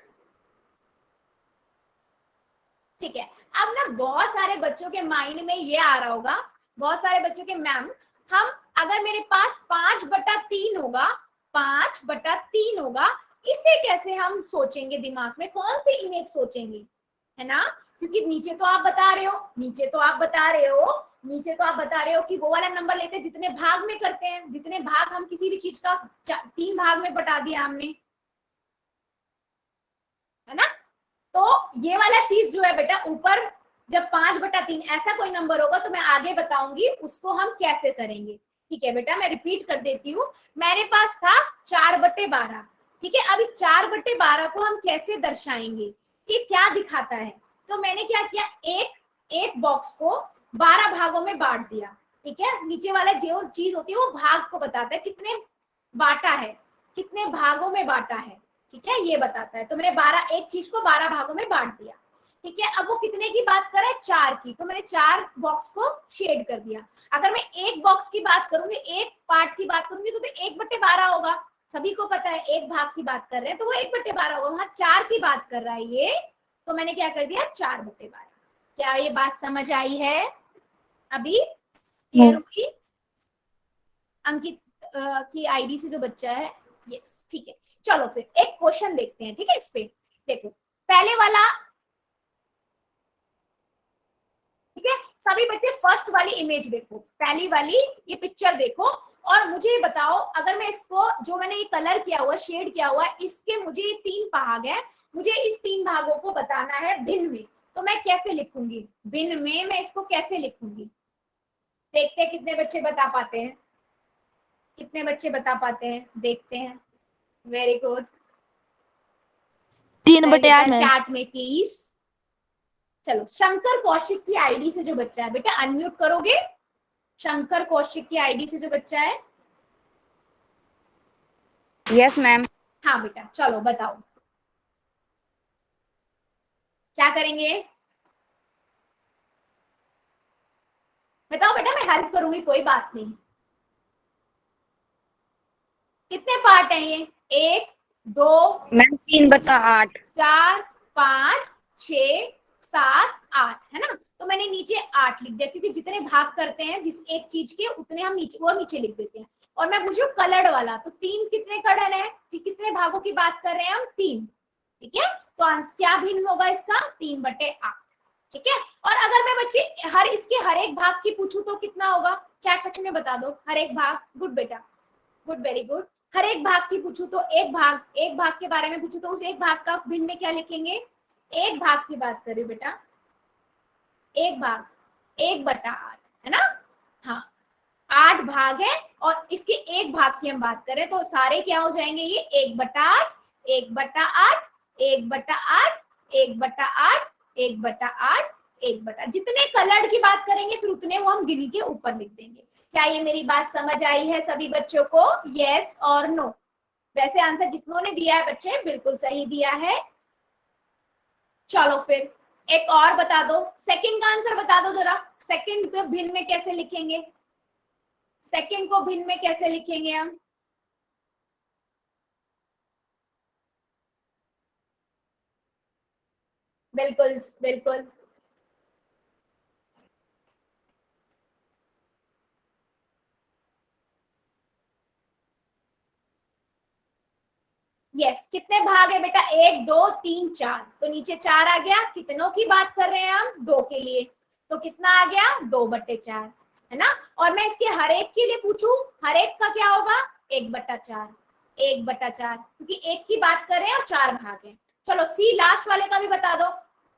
ठीक है, अब ना बहुत सारे बच्चों के माइंड में ये आ रहा होगा, बहुत सारे बच्चों के, मैम हम अगर मेरे पास 5/3 होगा, 5/3 होगा, इसे कैसे हम सोचेंगे, दिमाग में कौन सी इमेज सोचेंगे, है ना, क्योंकि नीचे तो आप बता रहे हो, नीचे तो आप बता रहे हो, नीचे तो आप बता रहे हो कि वो वाला नंबर लेते हैं जितने भाग में करते हैं, जितने भाग हम किसी भी चीज का 3 भाग में बटा दिया हमने, है ना, तो ये वाला चीज जो है बेटा ऊपर, जब 5/3 ऐसा कोई नंबर होगा तो मैं आगे बताऊंगी उसको हम कैसे करेंगे। ठीक है बेटा, मैं रिपीट कर देती हूँ, मेरे पास था 4/12। ठीक है, अब इस 4/12 को हम कैसे दर्शाएंगे, ये क्या दिखाता है, तो मैंने क्या किया, एक बॉक्स को 12 भागों में बांट दिया। ठीक है, नीचे वाला जो चीज होती है वो भाग को बताता है, कितने बांटा है, कितने भागों में बांटा है, ठीक है, ये बताता है। तो मैंने 12, एक चीज को 12 भागों में बांट दिया। ठीक है, अब वो कितने की बात कर रहा है, 4 की, तो मैंने 4 बॉक्स को शेड कर दिया। अगर मैं एक बॉक्स की बात करूंगी, एक पार्ट की बात करूंगी, तो 1/12 होगा, सभी को पता है, एक भाग की बात कर रहे हैं तो वो 1/12 होगा, वहां 4 की बात कर रहा है ये, तो मैंने क्या कर दिया, 4/12। क्या ये बात समझ आई है, अभी क्लियर हुई, अंकित की आईडी से जो बच्चा है, यस ठीक है। चलो फिर एक क्वेश्चन देखते हैं, ठीक है, इस पे देखो, पहले वाला, ठीक है, सभी बच्चे फर्स्ट वाली इमेज देखो, पहली वाली ये पिक्चर देखो, और मुझे बताओ, अगर मैं इसको, जो मैंने ये कलर किया हुआ, शेड किया हुआ, इसके मुझे ये 3 भाग है, मुझे इस 3 भागों को बताना है भिन्न में, तो मैं कैसे लिखूंगी, भिन्न में मैं इसको कैसे लिखूंगी, देखते हैं कितने बच्चे बता पाते हैं, कितने बच्चे बता पाते हैं, देखते हैं, वेरी गुड, 3/8 में। चैट में प्लीज। चलो शंकर कौशिक की आईडी से जो बच्चा है बेटा, अनम्यूट करोगे, शंकर कौशिक की आईडी से जो बच्चा है? Yes ma'am. हाँ बेटा, चलो बताओ क्या करेंगे। बताओ बेटा, मैं हेल्प करूंगी, कोई बात नहीं। कितने पार्ट हैं ये? 1 2 मैम 3/8। 4 5 6 7 8 है ना। तो मैंने नीचे 8 लिख दिया, क्योंकि जितने भाग करते हैं जिस एक चीज के उतने हम नीचे लिख देते हैं। और मैं पूछू कलर्ड वाला, तो 3 कितने कलर है, कितने भागों की बात कर रहे हैं हम? 3। ठीक है, तो आंसर क्या भिन्न होगा इसका? 3/8। ठीक है, और अगर मैं बच्चे हर एक भाग की पूछूं तो कितना होगा? चैट सेक्शन में बता दो। हर एक भाग, गुड बेटा, गुड, वेरी गुड। हर एक भाग की पूछूं तो एक भाग के बारे में पूछूं तो उस एक भाग का भिन्न में क्या लिखेंगे? एक भाग की बात करिए बेटा, एक भाग 1/8 है ना। हाँ, 8 भाग है और इसके एक भाग की हम बात करें तो सारे क्या हो जाएंगे? ये 1/8 1/8 1/8 1/8 1/8 1/8। जितने कलर्ड की बात करेंगे फिर उतने वो हम गिन के ऊपर लिख देंगे। क्या ये मेरी बात समझ आई है सभी बच्चों को? यस और नो? वैसे आंसर जितनों ने दिया है बच्चे बिल्कुल सही दिया है। चलो फिर एक और बता दो, सेकंड का आंसर बता दो जरा। सेकंड को भिन्न में कैसे लिखेंगे? सेकंड को भिन्न में कैसे लिखेंगे हम? बिल्कुल बिल्कुल, यस। कितने भाग है बेटा? 1 2 3 4, तो नीचे 4 आ गया। कितनों की बात कर रहे हैं हम? 2 के लिए, तो कितना आ गया? 2/4 है ना। और मैं इसके हर एक के लिए पूछूं, हर एक का क्या होगा? 1/4 1/4, क्योंकि एक की बात कर रहे हैं और 4 भाग हैं। चलो सी लास्ट वाले का भी बता दो,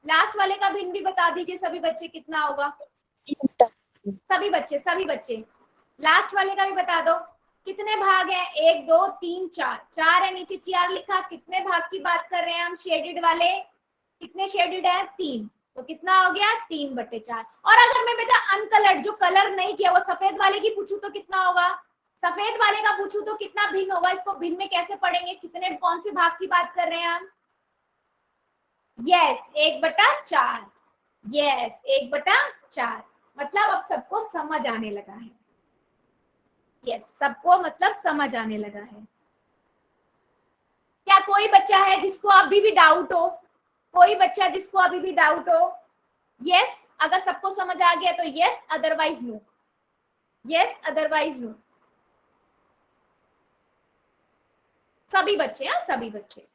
लास्ट वाले का भिन्न भी बता दीजिए सभी बच्चे, कितना होगा? सभी बच्चे लास्ट वाले का भी बता दो। कितने भाग हैं? 1 2 3 4, 4 है, नीचे 4 लिखा। कितने भाग की बात कर रहे हैं हम? शेडेड वाले कितने शेडेड है? 3, तो कितना हो गया? 3/4। और अगर मैं बेटा अनकलर्ड, जो कलर नहीं किया, वो सफेद वाले की पूछूं तो कितना होगा? सफेद वाले का पूछूं तो कितना भिन्न होगा? इसको भिन्न में कैसे पढ़ेंगे? कितने, कौन से भाग की बात कर रहे हैं हम? यस, 1/4। यस, 1/4। मतलब अब सबको समझ आने लगा है। यस, सबको मतलब समझ आने लगा है। क्या कोई बच्चा है जिसको अभी भी डाउट हो? कोई बच्चा जिसको अभी भी डाउट हो? यस, अगर सबको समझ आ गया तो yes, otherwise no. Yes, otherwise no. सभी बच्चे, हाँ सभी बच्चे।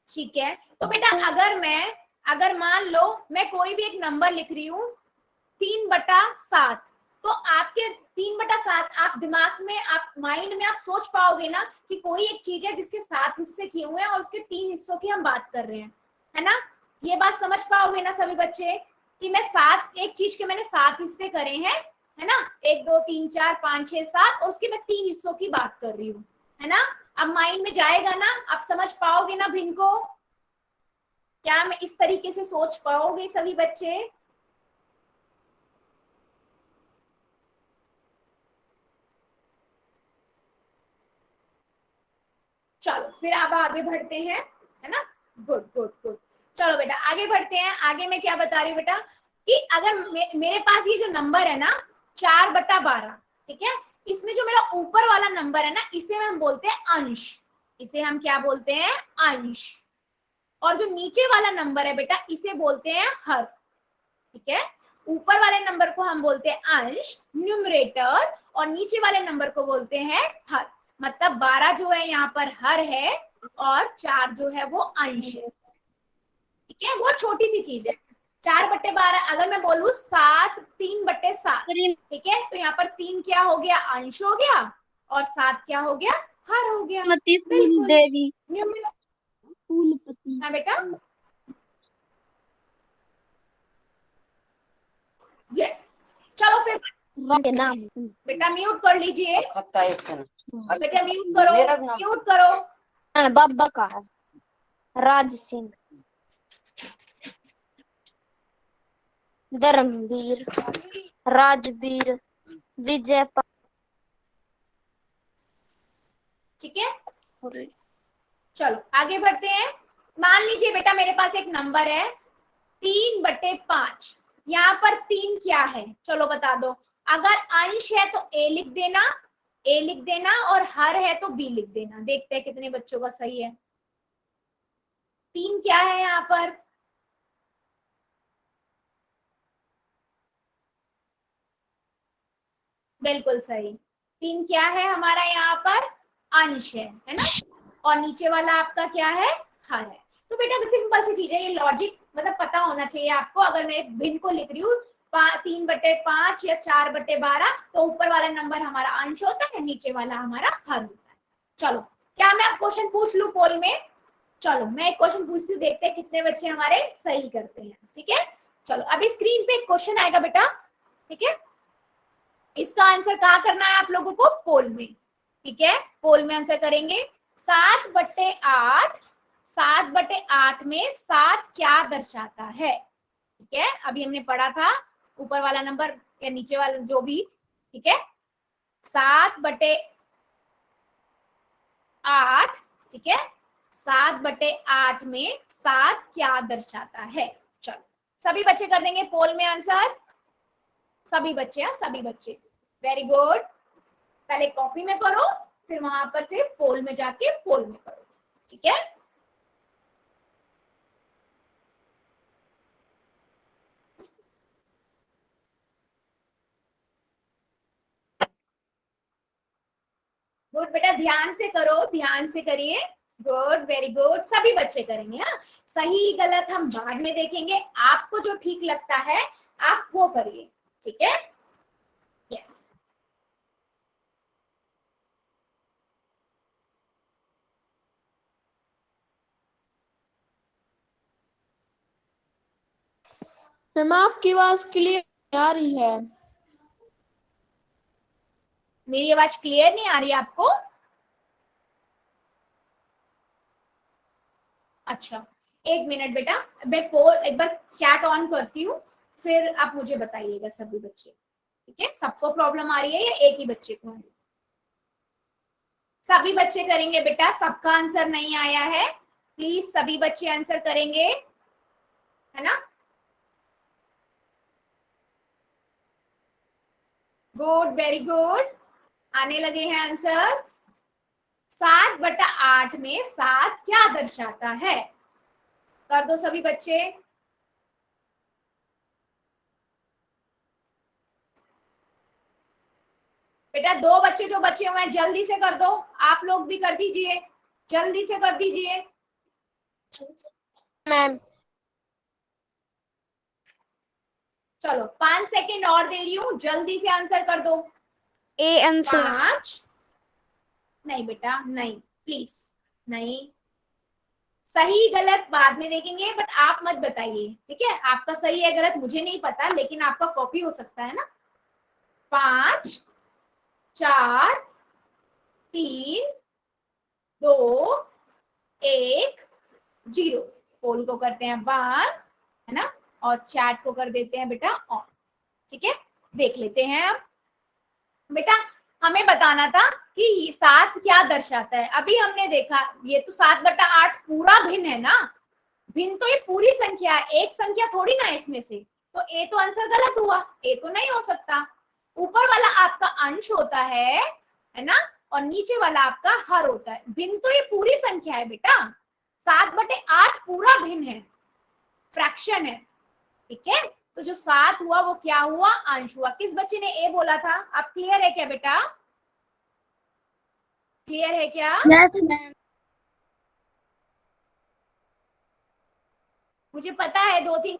ठीक है, तो बेटा अगर मान लो मैं कोई भी एक नंबर लिख रही हूँ 3/7, तो आपके 3/7 आप दिमाग में, आप माइंड में आप सोच पाओगे ना कि कोई एक चीज है जिसके 7 हिस्से किए हुए हैं और उसके 3 हिस्सों की हम बात कर रहे हैं, है ना। ये बात समझ पाओगे ना सभी बच्चे कि मैं 7, एक चीज के मैंने 7 हिस्से करे हैं, है ना। 1 2 3 4 5 6 7 और उसके मैं 3 हिस्सों की बात कर रही हूँ, है ना। अब माइंड में जाएगा ना, आप समझ पाओगे ना भिन्न को? क्या मैं इस तरीके से सोच पाओगे सभी बच्चे? चलो फिर अब आगे बढ़ते हैं, है ना। Good good good. चलो बेटा आगे बढ़ते हैं। आगे मैं क्या बता रही हूँ बेटा कि अगर मेरे पास ये जो नंबर है ना 4/12, ठीक है, इसमें जो मेरा ऊपर वाला नंबर है ना, इसे हम बोलते हैं अंश। इसे हम क्या बोलते हैं? अंश। और जो नीचे वाला नंबर है बेटा, इसे बोलते हैं हर। ठीक है, ऊपर वाले नंबर को हम बोलते हैं अंश, न्यूमरेटर, और नीचे वाले नंबर को बोलते हैं हर। मतलब 12 जो है यहाँ पर हर है और 4 जो है वो अंश है। ठीक है, बहुत छोटी सी चीज है। 4/12, अगर मैं बोलूं 7 3/7, ठीक है, तो यहाँ पर 3 क्या हो गया? अंश हो गया, और 7 क्या हो गया? हर हो गया। बिल्कुल देवी हाँ बेटा, यस। चलो फिर नाम बेटा म्यूट कर लीजिए, बेटा म्यूट करो, म्यूट करो। बाबा का है राज सिंह। धर्मवीर, राजवीर, विजय ठीक है, चलो आगे बढ़ते हैं। मान लीजिए बेटा मेरे पास एक नंबर है 3/5, यहाँ पर 3 क्या है, चलो बता दो। अगर अंश है तो ए लिख देना, ए लिख देना, और हर है तो बी लिख देना। देखते हैं कितने बच्चों का सही है। 3 क्या है यहाँ पर, बिल्कुल सही। 3 क्या है हमारा यहाँ पर, अंश है ना, और नीचे वाला आपका क्या है, हर है। तो बेटा सिंपल सी चीज है, ये लॉजिक मतलब पता होना चाहिए आपको। अगर मैं भिन्न को लिख रही हूँ 3/5 या 4/12, तो ऊपर वाला नंबर हमारा अंश होता है, नीचे वाला हमारा हर होता है। चलो क्या मैं अब क्वेश्चन पूछ लूं पोल में, चलो मैं एक क्वेश्चन पूछती हूँ, देखते हैं कितने बच्चे हमारे सही करते हैं। ठीक है, चलो अभी स्क्रीन पे एक क्वेश्चन आएगा बेटा, ठीक है, इसका आंसर कहाँ करना है आप लोगों को, पोल में। ठीक है, पोल में आंसर करेंगे। 7/8, 7/8 में 7 क्या दर्शाता है। ठीक है, अभी हमने पढ़ा था ऊपर वाला नंबर या नीचे वाला जो भी। ठीक है, 7/8, ठीक है, 7/8 में 7 क्या दर्शाता है। चलो सभी बच्चे कर देंगे पोल में आंसर, सभी बच्चे, सभी बच्चे, वेरी गुड। पहले कॉपी में करो, फिर वहां पर से पोल में जाके पोल में करो। ठीक है, गुड बेटा, ध्यान से करो, ध्यान से करिए। गुड, वेरी गुड, सभी बच्चे करेंगे। हाँ, सही गलत हम बाद में देखेंगे, आपको जो ठीक लगता है आप वो करिए। ठीक है, यस। मैम आपकी आवाज क्लियर आ रही है? मेरी आवाज क्लियर नहीं आ रही आपको? अच्छा, एक मिनट बेटा, मैं पोल एक बार चैट ऑन करती हूँ, फिर आप मुझे बताइएगा सभी बच्चे। ठीक है, सबको प्रॉब्लम आ रही है या एक ही बच्चे को है? सभी बच्चे करेंगे बेटा, सबका आंसर नहीं आया है, प्लीज सभी बच्चे आंसर करेंगे, है ना। गुड, वेरी गुड, आने लगे हैं आंसर। 7/8 में 7 क्या दर्शाता है, कर दो सभी बच्चे। बेटा 2 बच्चे जो बचे हुए हैं जल्दी से कर दो, आप लोग भी कर दीजिए, जल्दी से कर दीजिए। मैम। चलो 5 सेकंड और दे रही हूँ, जल्दी से आंसर कर दो। A answer. 5, नहीं बेटा नहीं, प्लीज नहीं, सही गलत बाद में देखेंगे, बट आप मत बताइए। ठीक है, आपका सही है गलत मुझे नहीं पता, लेकिन आपका कॉपी हो सकता है ना। 5, 4, 3, 2, 1, 0। पोल को करते हैं बंद, है ना, और चैट को कर देते हैं बेटा ऑन। ठीक है, देख लेते हैं अब। बेटा हमें बताना था कि 7 क्या दर्शाता है। अभी हमने देखा ये तो 7/8 पूरा भिन्न है ना, भिन्न तो ये पूरी संख्या है, एक संख्या थोड़ी ना इसमें से, तो ए तो आंसर गलत हुआ, ए तो नहीं हो सकता। ऊपर वाला आपका अंश होता है ना, और नीचे वाला आपका हर होता है। भिन्न तो ये पूरी संख्या है बेटा, 7/8 पूरा भिन्न है, फ्रैक्शन है। ठीक है, तो जो 7 हुआ वो क्या हुआ, अंश हुआ। किस बच्चे ने ए बोला था, आप क्लियर है क्या बेटा, क्लियर है क्या? Yes ma'am. मुझे पता है 2-3,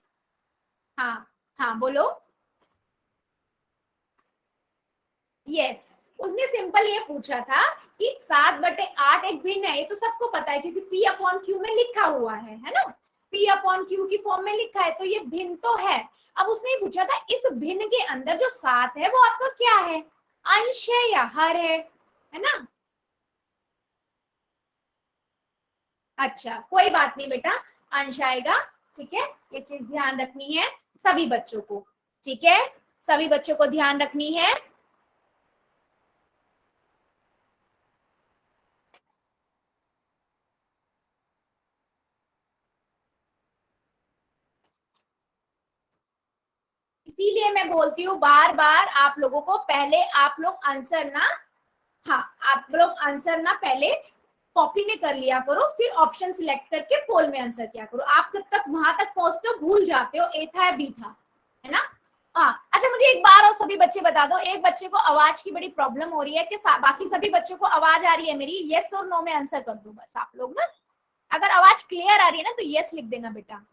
हाँ हाँ बोलो। यस, उसने सिंपल ये पूछा था कि 7/8 एक भिन्न है, ये तो सबको पता है क्योंकि P/Q में लिखा हुआ है ना, P/Q की फॉर्म में लिखा है, तो ये भिन्न तो है। अब उसने पूछा था इस भिन्न के अंदर जो 7 है वो आपका क्या है, अंश है या हर है ना। अच्छा कोई बात नहीं बेटा, अंश आएगा। ठीक है, ये चीज ध्यान रखनी है सभी बच्चों को। ठीक है, सभी बच्चों को ध्यान रखनी है। इसीलिए मैं बोलती हूँ बार बार आप लोगों को, पहले आप लोग आंसर ना, हाँ आप लोग आंसर ना पहले कॉपी में कर लिया करो, फिर ऑप्शन सिलेक्ट करके पोल में आंसर किया करो। आप जब तक वहां तक पहुंचते हो भूल जाते हो ए था या बी था, है ना। हाँ अच्छा, मुझे एक बार और सभी बच्चे बता दो, एक बच्चे को आवाज की बड़ी प्रॉब्लम हो रही है कि बाकी सभी बच्चों को आवाज आ रही है मेरी? यस और नो में आंसर कर दो बस आप लोग ना। अगर आवाज क्लियर आ रही है ना तो यस लिख देना बेटा।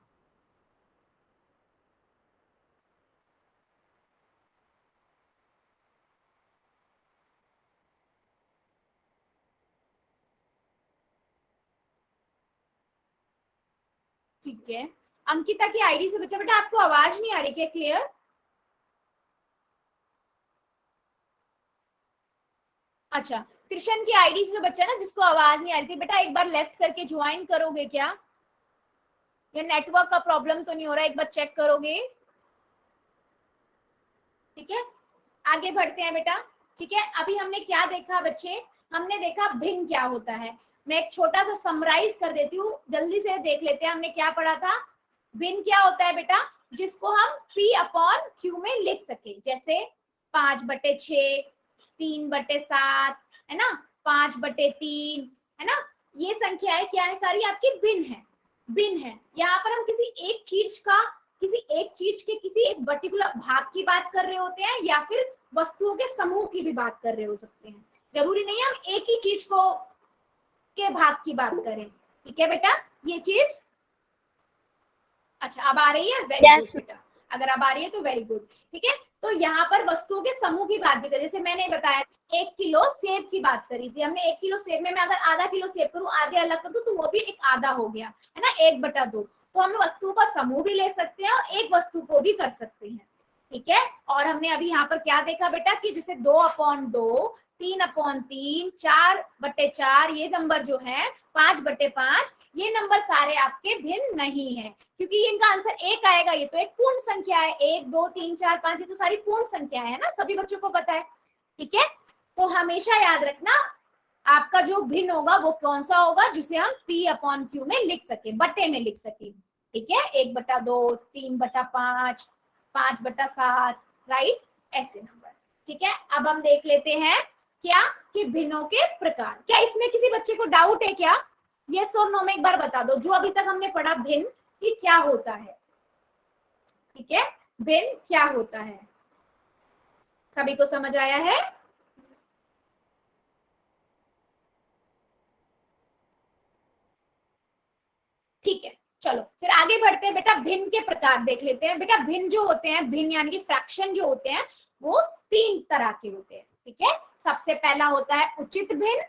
ठीक है, अंकिता की आईडी से बच्चा, बेटा आपको आवाज नहीं आ रही क्या क्लियर? अच्छा, कृष्ण की आईडी से जो बच्चा ना जिसको आवाज नहीं आ रही थी, बेटा एक बार लेफ्ट करके ज्वाइन करोगे क्या? या नेटवर्क का प्रॉब्लम तो नहीं हो रहा, एक बार चेक करोगे? ठीक है, आगे बढ़ते हैं बेटा। ठीक है, अभी हमने क्या देखा बच्चे? हमने देखा भिन्न क्या होता है। मैं एक छोटा सा समराइज कर देती हूँ, जल्दी से देख लेते हैं हमने क्या पढ़ा था। भिन्न क्या होता है बेटा? जिसको हम P/Q में लिख सके, जैसे 5/6, 3/7, है ना, 5/3, है ना। ये संख्याएं क्या है? सारी आपकी भिन्न है, भिन्न है। यहाँ पर हम किसी एक चीज के किसी एक पर्टिकुलर भाग की बात कर रहे होते हैं, या फिर वस्तुओं के समूह की भी बात कर रहे हो सकते हैं। जरूरी नहीं है हम एक ही चीज को के भाग की बात करें। ठीक है बेटा, ये चीज अच्छा अब आ रही है? वेरी गुड बेटा, अगर अब आ रही है तो वेरी गुड। ठीक है, तो यहाँ पर वस्तुओं के समूह की बात भी करें, जैसे मैंने बताया 1 किलो सेब की बात करी थी हमने। 1 किलो सेब में मैं अगर आधा किलो सेब करूँ, आधे अलग कर दूं, तो वो भी एक आधा हो गया, है ना, 1/2। तो हम वस्तुओं का समूह भी ले सकते हैं और एक वस्तु को भी कर सकते हैं। ठीक है, और हमने अभी यहाँ पर क्या देखा बेटा कि जैसे 2/2, 3/3, 4/4, ये नंबर जो है 5/5, ये नंबर सारे आपके भिन्न नहीं है, क्योंकि इनका आंसर 1 आएगा। ये तो एक पूर्ण संख्या है, 1, 2, 3, 4, 5, ये तो सारी पूर्ण संख्या है ना, सभी बच्चों को पता है। ठीक है, तो हमेशा याद रखना आपका जो भिन्न होगा वो कौन सा होगा, जिसे हम P/Q में लिख सके, बट्टे में लिख सके। ठीक है, 1/2, 3/5, 5/7, राइट, ऐसे नंबर। ठीक है, अब हम देख लेते हैं क्या कि भिन्नों के प्रकार। क्या इसमें किसी बच्चे को डाउट है क्या? यस और नो में एक बार बता दो, जो अभी तक हमने पढ़ा भिन्न कि क्या होता है। ठीक है, भिन्न क्या होता है, सभी को समझ आया है? ठीक है, चलो फिर आगे बढ़ते हैं बेटा, भिन्न के प्रकार देख लेते हैं। बेटा भिन्न जो होते हैं, भिन्न यानी कि फ्रैक्शन जो होते हैं, वो 3 तरह के होते हैं। ठीक है, सबसे पहला होता है उचित भिन्न,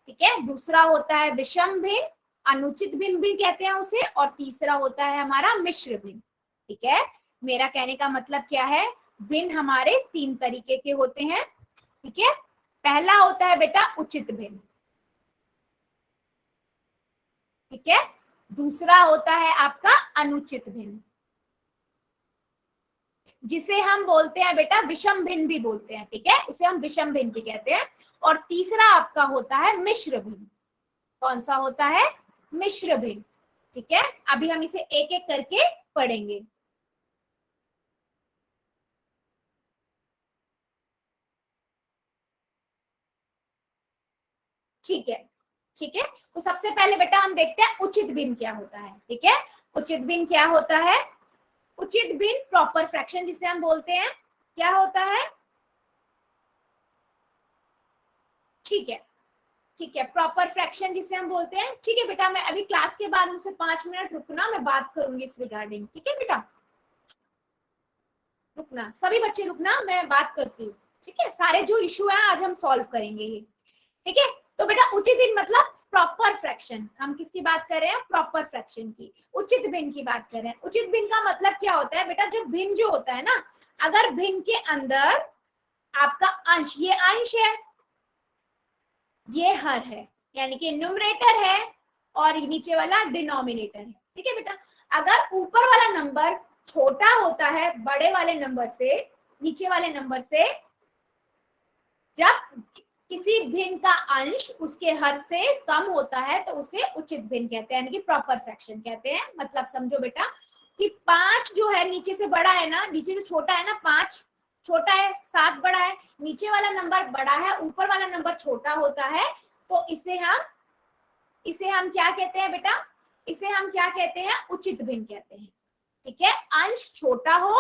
ठीक है, दूसरा होता है विषम भिन्न, अनुचित भिन्न भी कहते हैं उसे, और तीसरा होता है हमारा मिश्र भिन्न। ठीक है, मेरा कहने का मतलब क्या है, भिन्न हमारे 3 तरीके के होते हैं। ठीक है, पहला होता है बेटा उचित भिन्न, ठीक है, दूसरा होता है आपका अनुचित भिन्न, जिसे हम बोलते हैं बेटा विषम भिन्न भी बोलते हैं। ठीक है, उसे हम विषम भिन्न भी कहते हैं। और तीसरा आपका होता है मिश्र भिन्न। कौन सा होता है? मिश्र भिन्न। ठीक है, अभी हम इसे एक एक करके पढ़ेंगे। ठीक है, ठीक है, तो सबसे पहले बेटा हम देखते हैं उचित भिन्न क्या होता है। ठीक है, उचित भिन्न क्या होता है? उचित भिन्न प्रॉपर फ्रैक्शन जिसे हम बोलते हैं, क्या होता है? ठीक है, ठीक है, प्रॉपर फ्रैक्शन जिसे हम बोलते हैं। ठीक है बेटा, मैं अभी क्लास के बाद मुझसे 5 मिनट रुकना, मैं बात करूंगी इस रिगार्डिंग। ठीक है बेटा, रुकना, सभी बच्चे रुकना, मैं बात करती हूँ। ठीक है, सारे जो इशू है आज हम सॉल्व करेंगे ये। ठीक है, तो बेटा उचित भिन्न मतलब प्रॉपर फ्रैक्शन। हम किसकी बात कर रहे हैं? प्रॉपर फ्रैक्शन की, उचित भिन्न की बात कर रहे हैं। उचित भिन्न का मतलब क्या होता है बेटा? जो भिन्न जो होता है ना, अगर भिन्न के अंदर आपका अंश, ये अंश है, ये हर है, यानी कि न्यूमरेटर है और नीचे वाला डिनोमिनेटर है। ठीक है बेटा, अगर ऊपर वाला नंबर छोटा होता है बड़े वाले नंबर से, नीचे वाले नंबर से, जब किसी भिन्न का अंश उसके हर से कम होता है तो उसे उचित भिन्न कहते हैं, यानी कि प्रॉपर फ्रैक्शन कहते हैं। मतलब समझो बेटा कि 5 जो है नीचे से बड़ा है ना, नीचे से छोटा है ना, 5 छोटा है, 7 बड़ा है, नीचे वाला नंबर बड़ा है, ऊपर वाला नंबर छोटा होता है, तो इसे हम क्या कहते हैं बेटा? इसे हम क्या कहते हैं? उचित भिन्न कहते हैं। ठीक है, अंश छोटा हो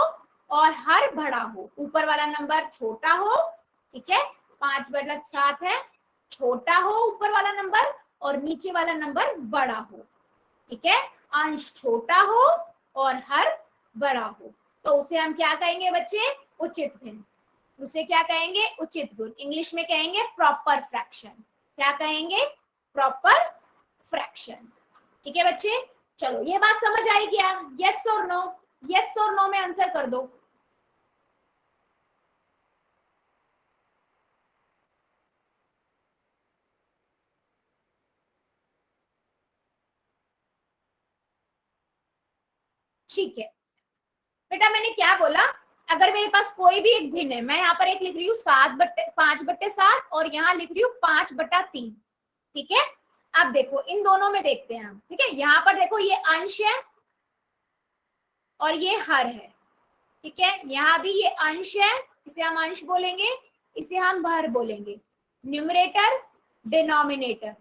और हर बड़ा हो, ऊपर वाला नंबर छोटा हो, ठीक है, 5/7 है, छोटा हो ऊपर वाला नंबर और नीचे वाला नंबर बड़ा हो, ठीक है, अंश छोटा हो और हर बड़ा हो, तो उसे हम क्या कहेंगे बच्चे? उचित भिन्न। उसे क्या कहेंगे? उचित गुण। इंग्लिश में कहेंगे प्रॉपर फ्रैक्शन। क्या कहेंगे? Proper fraction. ठीक है बच्चे, चलो ये बात समझ आई क्या? यस और नो? यस और नो में आंसर कर दो। ठीक है बेटा, मैंने क्या बोला? अगर मेरे पास कोई भी एक भिन्न है, मैं यहाँ पर एक लिख रही हूँ 5/7 और यहाँ लिख रही हूँ 5/3, ठीक है। अब देखो इन दोनों में देखते हैं हम, ठीक है। यहाँ पर देखो ये अंश है और ये हर है, ठीक है। यहाँ भी ये अंश है, इसे हम अंश बोलेंगे, इसे हम हर बोलेंगे। न्यूमरेटर डिनोमिनेटर,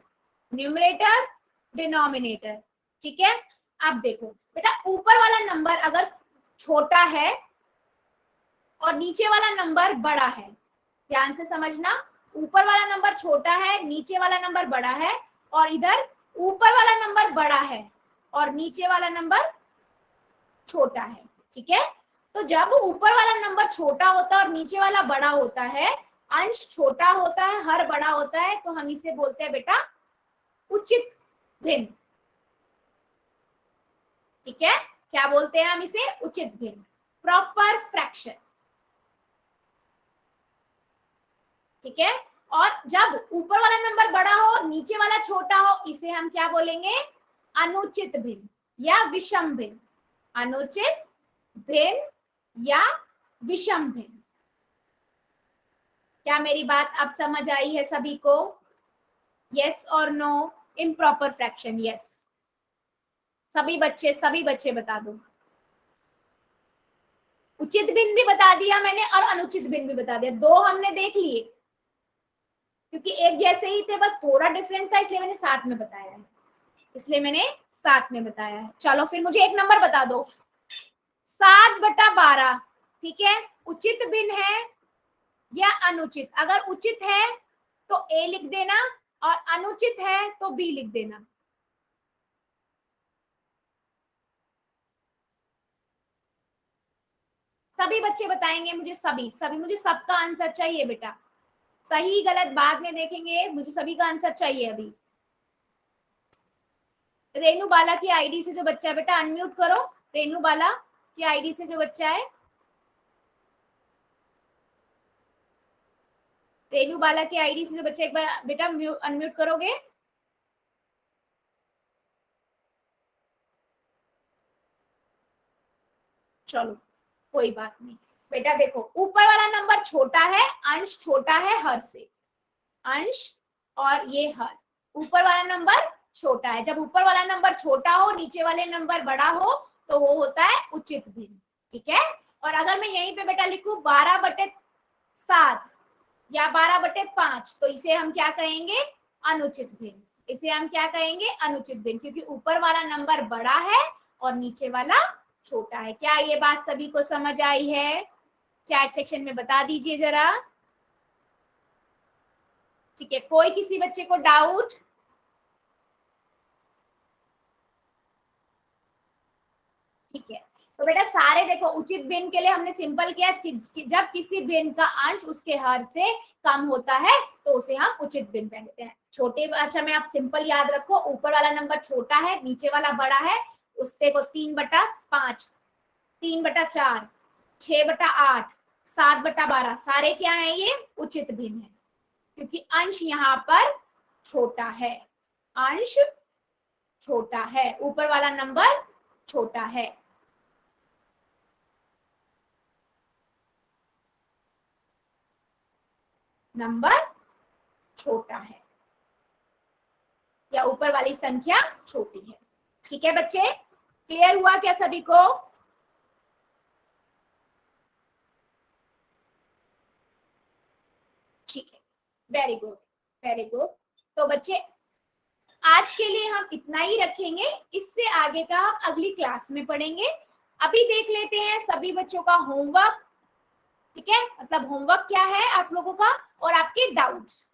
न्यूमरेटर डिनोमिनेटर, ठीक है। अब देखो बेटा, ऊपर वाला नंबर अगर छोटा है और नीचे वाला नंबर बड़ा है, ध्यान से समझना, ऊपर वाला नंबर छोटा है, नीचे वाला नंबर बड़ा है, और इधर ऊपर वाला नंबर बड़ा है और नीचे वाला नंबर छोटा है, ठीक है। तो जब ऊपर वाला नंबर छोटा होता है और नीचे वाला बड़ा होता है, अंश छोटा होता है, हर बड़ा होता है, तो हम इसे बोलते हैं बेटा उचित भिन्न, ठीक है। क्या बोलते हैं हम इसे? उचित भिन्न, प्रॉपर फ्रैक्शन, ठीक है। और जब ऊपर वाला नंबर बड़ा हो, नीचे वाला छोटा हो, इसे हम क्या बोलेंगे? अनुचित भिन्न या विषम भिन्न, अनुचित भिन्न या विषम भिन्न। क्या मेरी बात अब समझ आई है सभी को? यस और नो? Improper fraction yes. सभी बच्चे बता दो। उचित भिन्न भी बता दिया मैंने और अनुचित भिन्न भी बता दिया, दो हमने देख लिए, क्योंकि एक जैसे ही थे, बस थोड़ा डिफरेंस था, इसलिए मैंने साथ में बताया है, चलो फिर मुझे एक नंबर बता दो, 7/12, ठीक है। उचित भिन्न है या अनुचित? अगर उचित है तो ए लिख देना और अनुचित है तो बी लिख देना। सभी बच्चे बताएंगे मुझे, सभी मुझे सबका आंसर चाहिए बेटा, सही गलत बाद में देखेंगे, मुझे सभी का आंसर चाहिए अभी। रेनू बाला की आईडी से जो बच्चा है बेटा अनम्यूट करो, रेनू बाला की आईडी से जो बच्चा है, रेनू बाला की आईडी से जो बच्चा, एक बार बेटा अनम्यूट करोगे? चलो कोई बात नहीं बेटा, देखो ऊपर वाला नंबर छोटा है, अंश छोटा है हर से, अंश और ये हर, ऊपर वाला नंबर छोटा है। जब ऊपर वाला नंबर छोटा हो, नीचे वाले नंबर बड़ा हो, तो वो होता है उचित भिन्न, ठीक है। और अगर मैं यहीं पे बेटा लिखूं 12/7 या 12/5, तो इसे हम क्या कहेंगे? अनुचित भिन्न। इसे हम क्या कहेंगे? अनुचित भिन्न, क्योंकि ऊपर वाला नंबर बड़ा है और नीचे वाला छोटा है। क्या ये बात सभी को समझ आई है? चैट सेक्शन में बता दीजिए जरा, ठीक है। कोई किसी बच्चे को डाउट? ठीक है, तो बेटा सारे देखो, उचित भिन्न के लिए हमने सिंपल किया कि जब किसी भिन्न का अंश उसके हर से कम होता है तो उसे हम उचित भिन्न कहते हैं। छोटे भाषा में आप सिंपल याद रखो, ऊपर वाला नंबर छोटा है, नीचे वाला बड़ा है, उससे को 3/5, 3/4, 6/8, 7/12, सारे क्या है? ये उचित भिन्न है, क्योंकि अंश यहाँ पर छोटा है, अंश छोटा है, ऊपर वाला नंबर छोटा है। नंबर छोटा है या ऊपर वाली संख्या छोटी है। ठीक है बच्चे, क्लियर हुआ क्या सभी को? ठीक है, वेरी गुड वेरी गुड। तो बच्चे आज के लिए हम इतना ही रखेंगे, इससे आगे का हम अगली क्लास में पढ़ेंगे। अभी देख लेते हैं सभी बच्चों का होमवर्क। ठीक है, मतलब होमवर्क क्या है आप लोगों का और आपके डाउट्स।